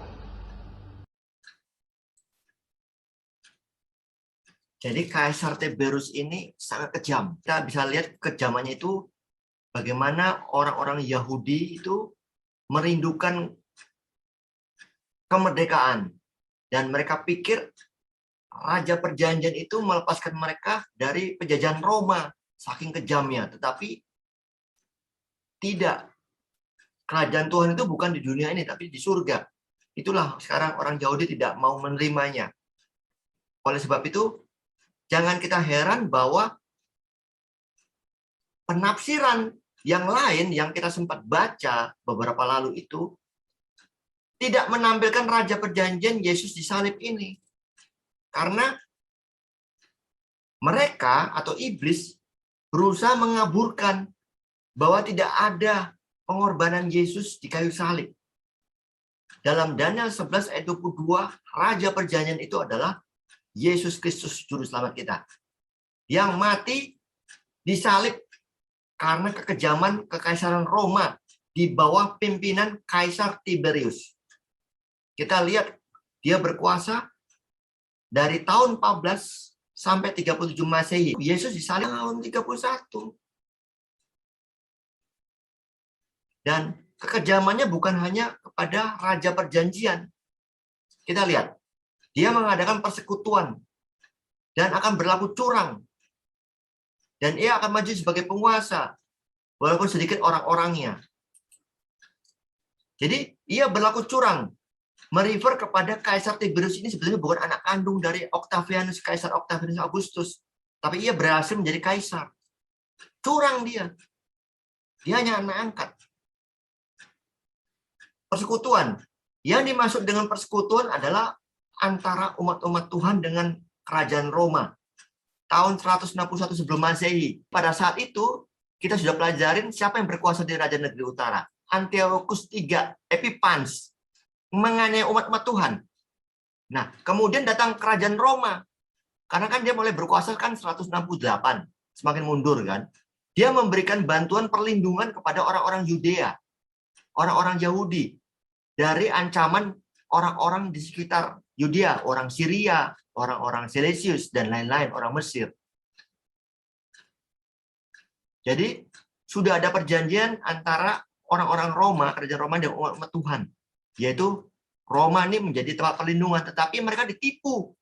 Jadi Kaisar Tiberius ini sangat kejam. Kita bisa lihat kejamannya itu bagaimana orang-orang Yahudi itu merindukan kemerdekaan. Dan mereka pikir Raja Perjanjian itu melepaskan mereka dari penjajahan Roma. Saking kejamnya. Tetapi tidak. Kerajaan Tuhan itu bukan di dunia ini, tapi di surga. Itulah sekarang orang Yahudi tidak mau menerimanya. Oleh sebab itu, jangan kita heran bahwa penafsiran yang lain yang kita sempat baca beberapa lalu itu tidak menampilkan Raja Perjanjian Yesus disalib ini. Karena mereka atau iblis berusaha mengaburkan bahwa tidak ada pengorbanan Yesus di kayu salib. Dalam Daniel 11 ayat 22, Raja Perjanjian itu adalah Yesus Kristus, Juru Selamat kita. Yang mati disalib karena kekejaman Kekaisaran Roma di bawah pimpinan Kaisar Tiberius. Kita lihat dia berkuasa dari tahun 14 sampai 37 Masehi. Yesus disalib tahun 31. Dan kekejamannya bukan hanya kepada Raja Perjanjian. Kita lihat, dia mengadakan persekutuan dan akan berlaku curang. Dan ia akan maju sebagai penguasa, walaupun sedikit orang-orangnya. Jadi, ia berlaku curang. Merefer kepada Kaisar Tiberius ini sebenarnya bukan anak kandung dari Octavianus, Kaisar Octavianus Augustus. Tapi ia berhasil menjadi kaisar. Curang dia. Dia hanya anak angkat. Persekutuan. Yang dimaksud dengan persekutuan adalah antara umat-umat Tuhan dengan kerajaan Roma. Tahun 161 sebelum Masehi. Pada saat itu, kita sudah pelajarin siapa yang berkuasa di Raja Negeri Utara. Antiochus III Epiphanes. Menganiaya umat-umat Tuhan. Nah, kemudian datang kerajaan Roma. Karena kan dia mulai berkuasa kan 168. Semakin mundur kan. Dia memberikan bantuan perlindungan kepada orang-orang Yudea. Orang-orang Yahudi. Dari ancaman orang-orang di sekitar Yudea. Orang Syria, orang-orang Seleucus, dan lain-lain. Orang Mesir. Jadi, sudah ada perjanjian antara orang-orang Roma, kerajaan Roma, dan umat Tuhan. Yaitu Roma ini menjadi tempat perlindungan, tetapi mereka ditipu.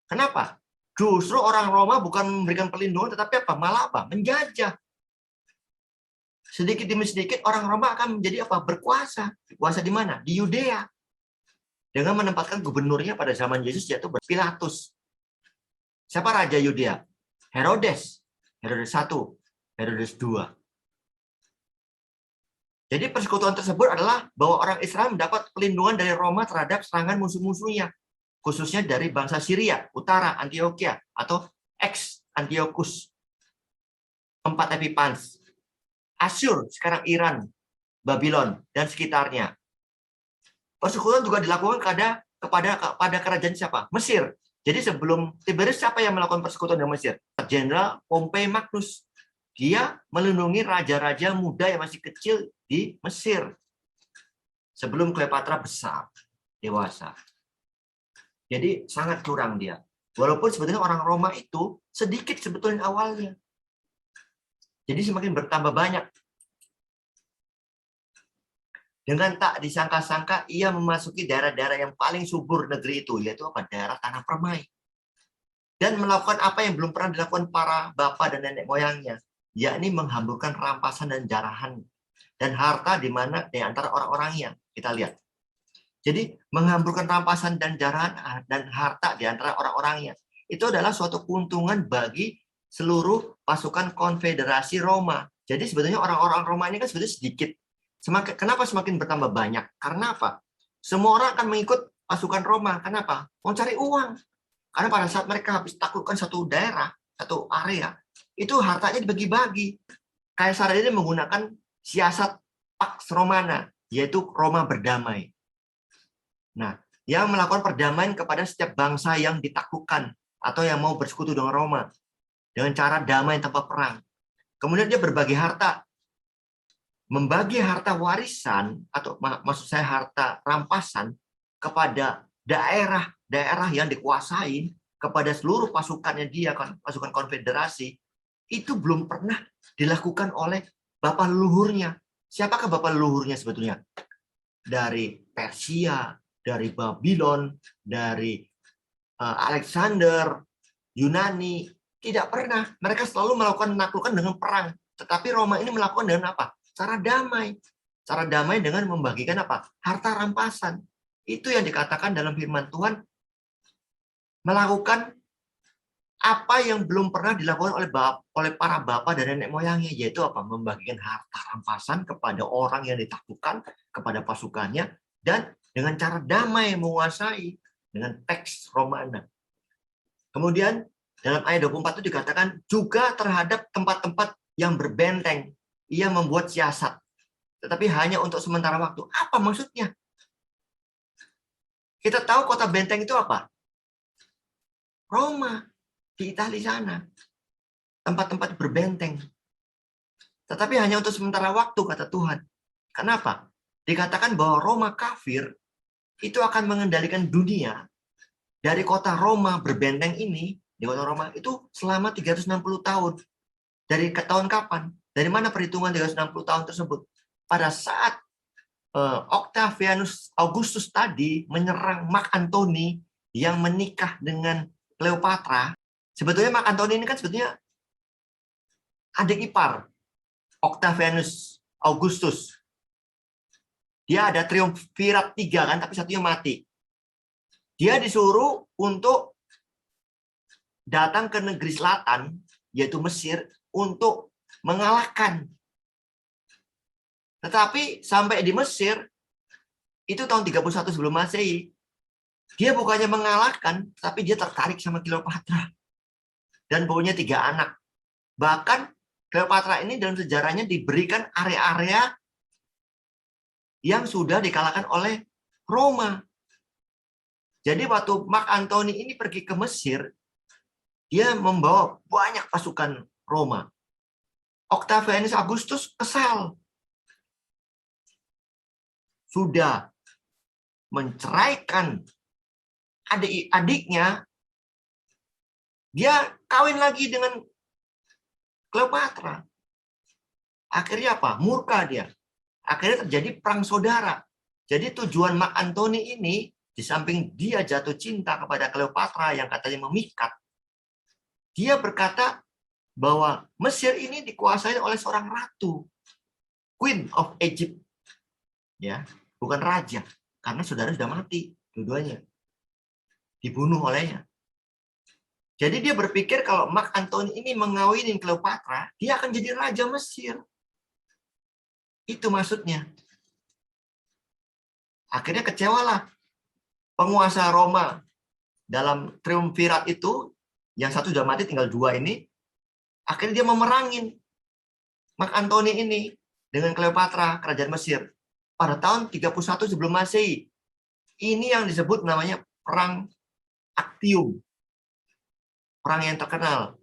Kenapa? Justru orang Roma bukan memberikan perlindungan, tetapi apa? Malah apa? Menjajah. Sedikit demi sedikit orang Roma akan menjadi apa? Berkuasa. Berkuasa di mana? Di Yudea. Dengan menempatkan gubernurnya pada zaman Yesus, yaitu Pilatus. Siapa Raja Yudea? Herodes. Herodes I, Herodes II. Jadi persekutuan tersebut adalah bahwa orang Israel mendapat perlindungan dari Roma terhadap serangan musuh-musuhnya. Khususnya dari bangsa Syria, Utara, Antioquia, atau ex-Antiochus. 4 Epiphanes. Asyur, sekarang Iran, Babylon, dan sekitarnya. Persekutuan juga dilakukan kepada kerajaan siapa? Mesir. Jadi sebelum Tiberius, siapa yang melakukan persekutuan di Mesir? Jenderal Pompei Magnus. Dia melindungi raja-raja muda yang masih kecil di Mesir. Sebelum Cleopatra besar, dewasa. Jadi sangat curang dia. Walaupun sebetulnya orang Roma itu sedikit sebetulnya awalnya. Jadi semakin bertambah banyak. Dengan tak disangka-sangka, ia memasuki daerah-daerah yang paling subur negeri itu, yaitu apa? Daerah tanah permai. Dan melakukan apa yang belum pernah dilakukan para bapak dan nenek moyangnya, yakni menghamburkan rampasan dan jarahan dan harta di mana di antara orang-orangnya. Kita lihat. Jadi menghamburkan rampasan dan jarahan dan harta di antara orang-orangnya itu adalah suatu keuntungan bagi seluruh pasukan konfederasi Roma. Jadi sebetulnya orang-orang Roma ini kan sebetulnya sedikit. Kenapa semakin bertambah banyak? Karena apa? Semua orang akan mengikut pasukan Roma. Kenapa? Mau cari uang. Karena pada saat mereka habis taklukkan satu daerah, satu area, itu hartanya dibagi-bagi. Kaisar ini menggunakan siasat Pax Romana, yaitu Roma berdamai. Nah, yang melakukan perdamaian kepada setiap bangsa yang ditaklukkan atau yang mau bersekutu dengan Roma dengan cara damai tanpa perang. Kemudian dia berbagi harta. Membagi harta warisan atau maksud saya harta rampasan kepada daerah-daerah yang dikuasai kepada seluruh pasukannya dia, pasukan konfederasi, itu belum pernah dilakukan oleh bapak leluhurnya. Siapakah bapak leluhurnya sebetulnya? Dari Persia, dari Babylon, dari Alexander, Yunani. Tidak pernah. Mereka selalu melakukan penaklukan dengan perang. Tetapi Roma ini melakukan dengan apa? Cara damai. Cara damai dengan membagikan apa? Harta rampasan. Itu yang dikatakan dalam firman Tuhan, melakukan apa yang belum pernah dilakukan oleh para bapak dan nenek moyangnya, yaitu apa? Membagikan harta rampasan kepada orang yang ditaklukkan, kepada pasukannya, dan dengan cara damai menguasai dengan teks Romana. Kemudian dalam ayat 24 itu dikatakan juga terhadap tempat-tempat yang berbenteng ia membuat siasat, tetapi hanya untuk sementara waktu. Apa maksudnya? Kita tahu kota benteng itu apa? Roma, di Italia sana. Tempat-tempat berbenteng. Tetapi hanya untuk sementara waktu, kata Tuhan. Kenapa? Dikatakan bahwa Roma kafir itu akan mengendalikan dunia dari kota Roma berbenteng ini, di kota Roma itu selama 360 tahun. Dari tahun kapan? Dari mana perhitungan 360 tahun tersebut? Pada saat Octavianus Augustus tadi menyerang Mark Antony yang menikah dengan Cleopatra. Sebetulnya Mark Antony ini kan sebetulnya adik ipar Octavianus Augustus. Dia ada triumvirat 3 kan, tapi satunya mati. Dia disuruh untuk datang ke negeri selatan, yaitu Mesir, untuk mengalahkan. Tetapi sampai di Mesir, itu tahun 31 sebelum Masehi, dia bukannya mengalahkan, tapi dia tertarik sama Cleopatra. Dan punya 3 anak. Bahkan Cleopatra ini dalam sejarahnya diberikan area-area yang sudah dikalahkan oleh Roma. Jadi waktu Mark Antony ini pergi ke Mesir, dia membawa banyak pasukan Roma. Octavianus Augustus kesal. Sudah menceraikan adik-adiknya, dia kawin lagi dengan Cleopatra. Akhirnya apa? Murka dia. Akhirnya terjadi perang saudara. Jadi tujuan Mark Antony ini, di samping dia jatuh cinta kepada Cleopatra yang katanya memikat, dia berkata bahwa Mesir ini dikuasai oleh seorang ratu, Queen of Egypt. Ya, bukan raja, karena saudara sudah mati dua-duanya, dibunuh olehnya. Jadi dia berpikir kalau Mark Antony ini mengawinin Cleopatra, dia akan jadi raja Mesir. Itu maksudnya. Akhirnya kecewalah penguasa Roma dalam triumvirat itu, yang satu sudah mati, tinggal 2 ini. Akhirnya dia memerangin Mark Antony ini dengan Cleopatra, kerajaan Mesir. Pada tahun 31 sebelum Masehi. Ini yang disebut namanya Perang Actium. Perang yang terkenal.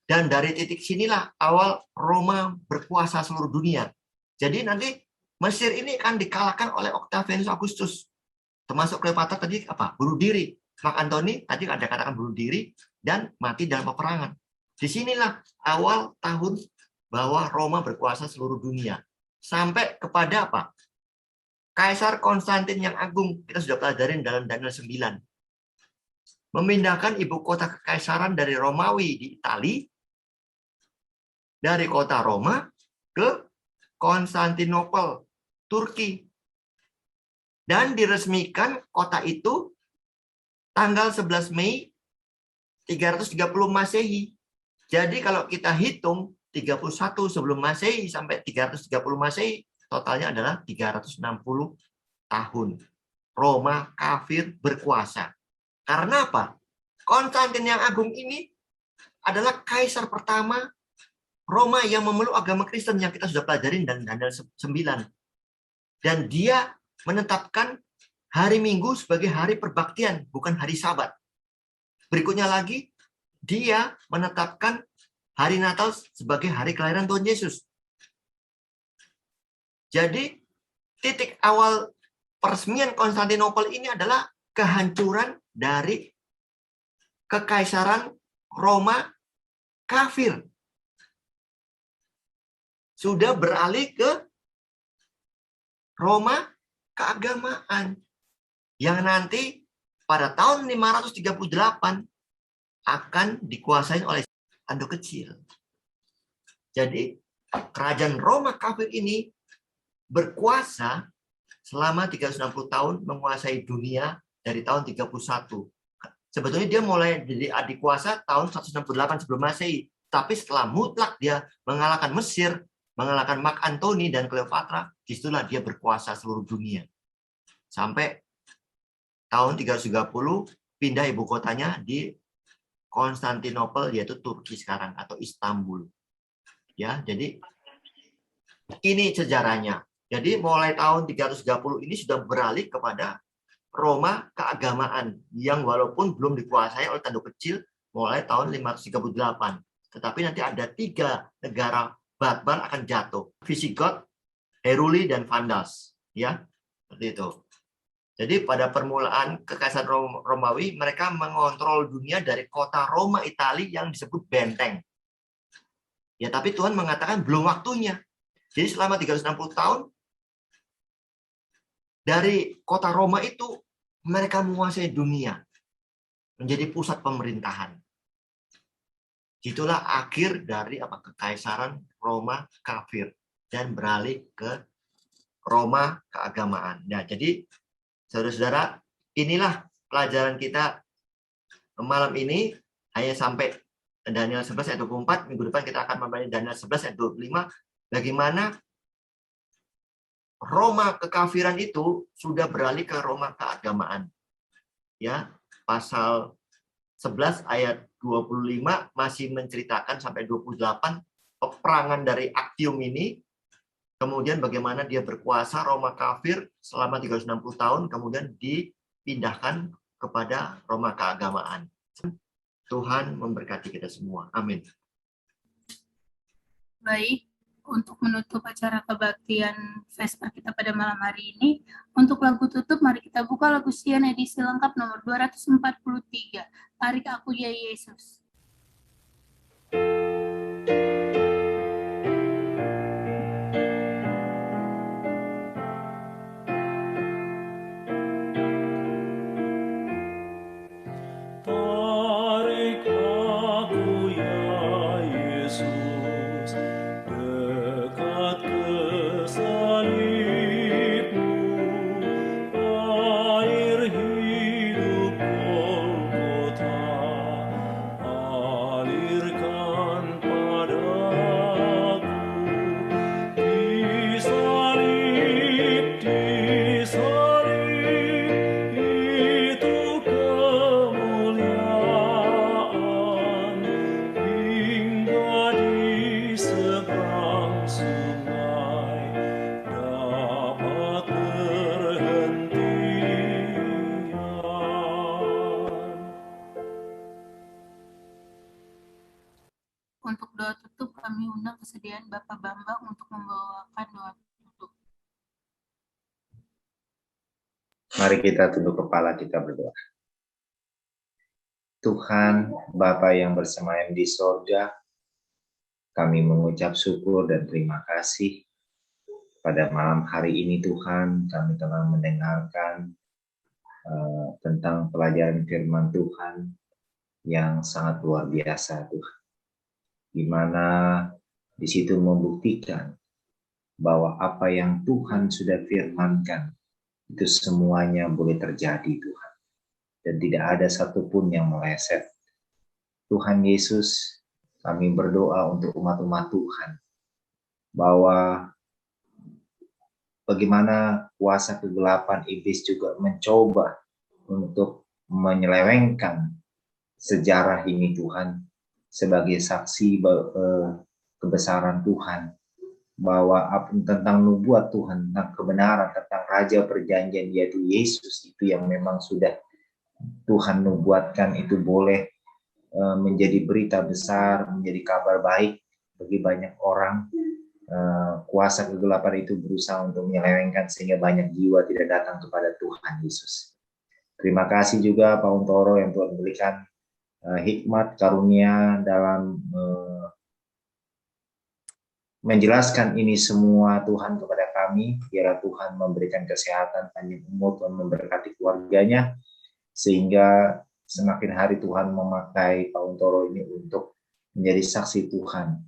Dan dari titik sinilah awal Roma berkuasa seluruh dunia. Jadi nanti Mesir ini akan dikalahkan oleh Octavianus Augustus. Termasuk Cleopatra tadi apa? Bunuh diri. Mark Antony tadi ada katakan bunuh diri dan mati dalam peperangan. Disinilah awal tahun bahwa Roma berkuasa seluruh dunia. Sampai kepada apa? Kaisar Konstantin yang agung, kita sudah pelajarin dalam Daniel 9. Memindahkan ibu kota kekaisaran dari Romawi di Italia, dari kota Roma ke Konstantinopel, Turki. Dan diresmikan kota itu tanggal 11 Mei 330 Masehi. Jadi kalau kita hitung 31 sebelum Masehi sampai 330 Masehi, totalnya adalah 360 tahun. Roma kafir berkuasa. Karena apa? Konstantin yang agung ini adalah kaisar pertama Roma yang memeluk agama Kristen yang kita sudah pelajarin dan Daniel 9. Dan dia menetapkan hari Minggu sebagai hari perbaktian, bukan hari Sabat. Berikutnya lagi, dia menetapkan hari Natal sebagai hari kelahiran Tuhan Yesus. Jadi, titik awal peresmian Konstantinopel ini adalah kehancuran dari kekaisaran Roma kafir. Sudah beralih ke Roma keagamaan. Yang nanti pada tahun 538 akan dikuasai oleh anduk kecil. Jadi, kerajaan Roma kafir ini berkuasa selama 360 tahun menguasai dunia dari tahun 31. Sebetulnya dia mulai jadi adik kuasa tahun 168 sebelum Masehi. Tapi setelah mutlak dia mengalahkan Mesir, mengalahkan Mark Antony dan Cleopatra, disitulah dia berkuasa seluruh dunia. Sampai tahun 330 pindah ibu kotanya di Konstantinopel, yaitu Turki sekarang atau Istanbul. Ya, jadi ini sejarahnya. Jadi mulai tahun 330 ini sudah beralih kepada Roma keagamaan yang walaupun belum dikuasai oleh tanduk kecil mulai tahun 538. Tetapi nanti ada 3 negara barbar akan jatuh. Visigoth, Heruli, dan Vandals. Ya, seperti itu. Jadi pada permulaan Kekaisaran Romawi, mereka mengontrol dunia dari kota Roma, Italia yang disebut benteng. Ya, tapi Tuhan mengatakan belum waktunya. Jadi selama 360 tahun, dari kota Roma itu, mereka menguasai dunia. Menjadi pusat pemerintahan. Itulah akhir dari Kekaisaran Roma kafir. Dan beralih ke Roma keagamaan. Nah, jadi saudara-saudara, inilah pelajaran kita malam ini. Hanya sampai Daniel 11 ayat 24. Minggu depan kita akan membahas Daniel 11 ayat 25. Bagaimana Roma kekafiran itu sudah beralih ke Roma keagamaan. Ya, pasal 11 ayat 25 masih menceritakan sampai 28 peperangan dari Actium ini. Kemudian bagaimana dia berkuasa Roma kafir selama 360 tahun, kemudian dipindahkan kepada Roma keagamaan. Tuhan memberkati kita semua. Amin. Baik, untuk menutup acara kebaktian Vesper kita pada malam hari ini, untuk lagu tutup, mari kita buka lagu Sian edisi lengkap nomor 243. Tarik aku ya Yesus. Tarik aku ya Yesus, dekat ke salib-Mu, air hidup Golgota, alirkan padaku. Di salib, itu kemuliaan, hingga di seberang sungai dapat berhentian. Untuk doa tutup, kami undang kesediaan Bapak Bambang untuk membawakan doa tutup. Mari kita tunduk kepala, kita berdoa. Tuhan, Bapa yang bersemayam di sorga, kami mengucap syukur dan terima kasih pada malam hari ini Tuhan, kami telah mendengarkan tentang pelajaran firman Tuhan yang sangat luar biasa Tuhan. Di mana di situ membuktikan bahwa apa yang Tuhan sudah firmankan itu semuanya boleh terjadi Tuhan. Dan tidak ada satupun yang meleset. Tuhan Yesus, kami berdoa untuk umat-umat Tuhan. Bahwa bagaimana kuasa kegelapan iblis juga mencoba untuk menyelewengkan sejarah ini Tuhan. Sebagai saksi kebesaran Tuhan. Bahwa tentang nubuat Tuhan, tentang kebenaran, tentang Raja Perjanjian yaitu Yesus, itu yang memang sudah Tuhan nubuatkan, itu boleh menjadi berita besar, menjadi kabar baik bagi banyak orang. Kuasa kegelapan itu berusaha untuk menyelewengkan sehingga banyak jiwa tidak datang kepada Tuhan Yesus. Terima kasih juga Pak Untoro yang Tuhan berikan hikmat karunia dalam menjelaskan ini semua Tuhan kepada kami. Biarlah Tuhan memberikan kesehatan, panjang umur, Tuhan memberkati keluarganya, sehingga semakin hari Tuhan memakai Pak Untoro ini untuk menjadi saksi Tuhan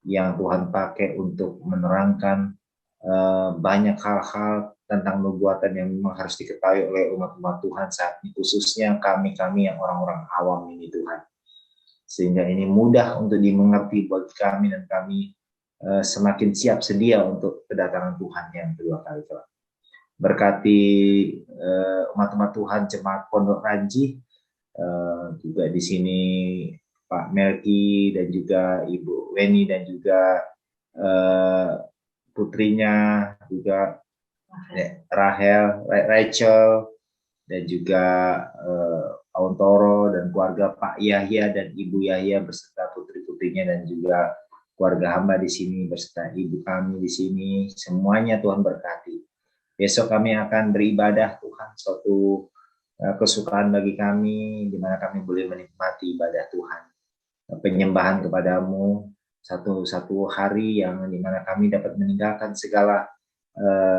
yang Tuhan pakai untuk menerangkan banyak hal-hal tentang nubuatan yang memang harus diketahui oleh umat-umat Tuhan saat ini, khususnya kami-kami yang orang-orang awam ini Tuhan. Sehingga ini mudah untuk dimengerti bagi kami dan kami semakin siap sedia untuk kedatangan Tuhan yang kedua kali kelak. berkati umat-umat Tuhan jemaat Pondok Ranji, juga di sini Pak Melki dan juga Ibu Weni dan juga putrinya juga Rachel dan juga Auntoro dan keluarga Pak Yahya dan Ibu Yahya beserta putri-putrinya dan juga keluarga hamba di sini beserta ibu kami di sini, semuanya Tuhan berkati. Besok kami akan beribadah Tuhan, suatu kesukaan bagi kami di mana kami boleh menikmati ibadah Tuhan, penyembahan kepadamu, satu hari yang di mana kami dapat meninggalkan segala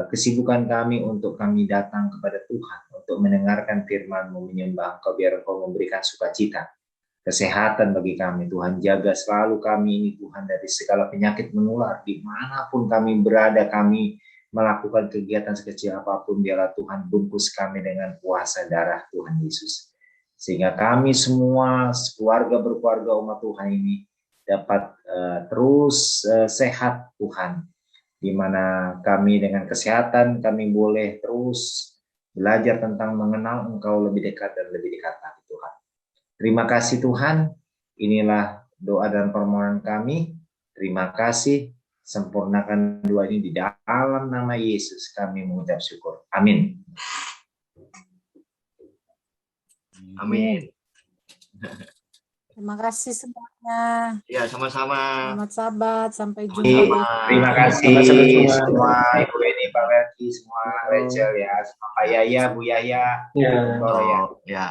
kesibukan kami untuk kami datang kepada Tuhan, untuk mendengarkan firman-Mu, menyembah Engkau, biar Engkau memberikan sukacita, kesehatan bagi kami. Tuhan, jaga selalu kami ini Tuhan dari segala penyakit menular, dimanapun kami berada, kami melakukan kegiatan sekecil apapun, biarlah Tuhan bungkus kami dengan kuasa darah Tuhan Yesus. Sehingga kami semua, keluarga berkeluarga umat Tuhan ini, dapat terus sehat Tuhan, di mana kami dengan kesehatan kami boleh terus belajar tentang mengenal Engkau lebih dekat dan lebih dekat lagi Tuhan. Terima kasih Tuhan, inilah doa dan permohonan kami. Terima kasih, sempurnakan doa ini di dalam nama Yesus kami mengucap syukur. Amin. Amin. Terima kasih semuanya. Ya, sama-sama. Selamat sahabat, sampai jumpa. Terima kasih Sama-sama. semua Ibu Weni, Pak Melki, semua Rachel ya, semua Pak Yaya, Bu Yaya, Ya. Toro ya. Ya.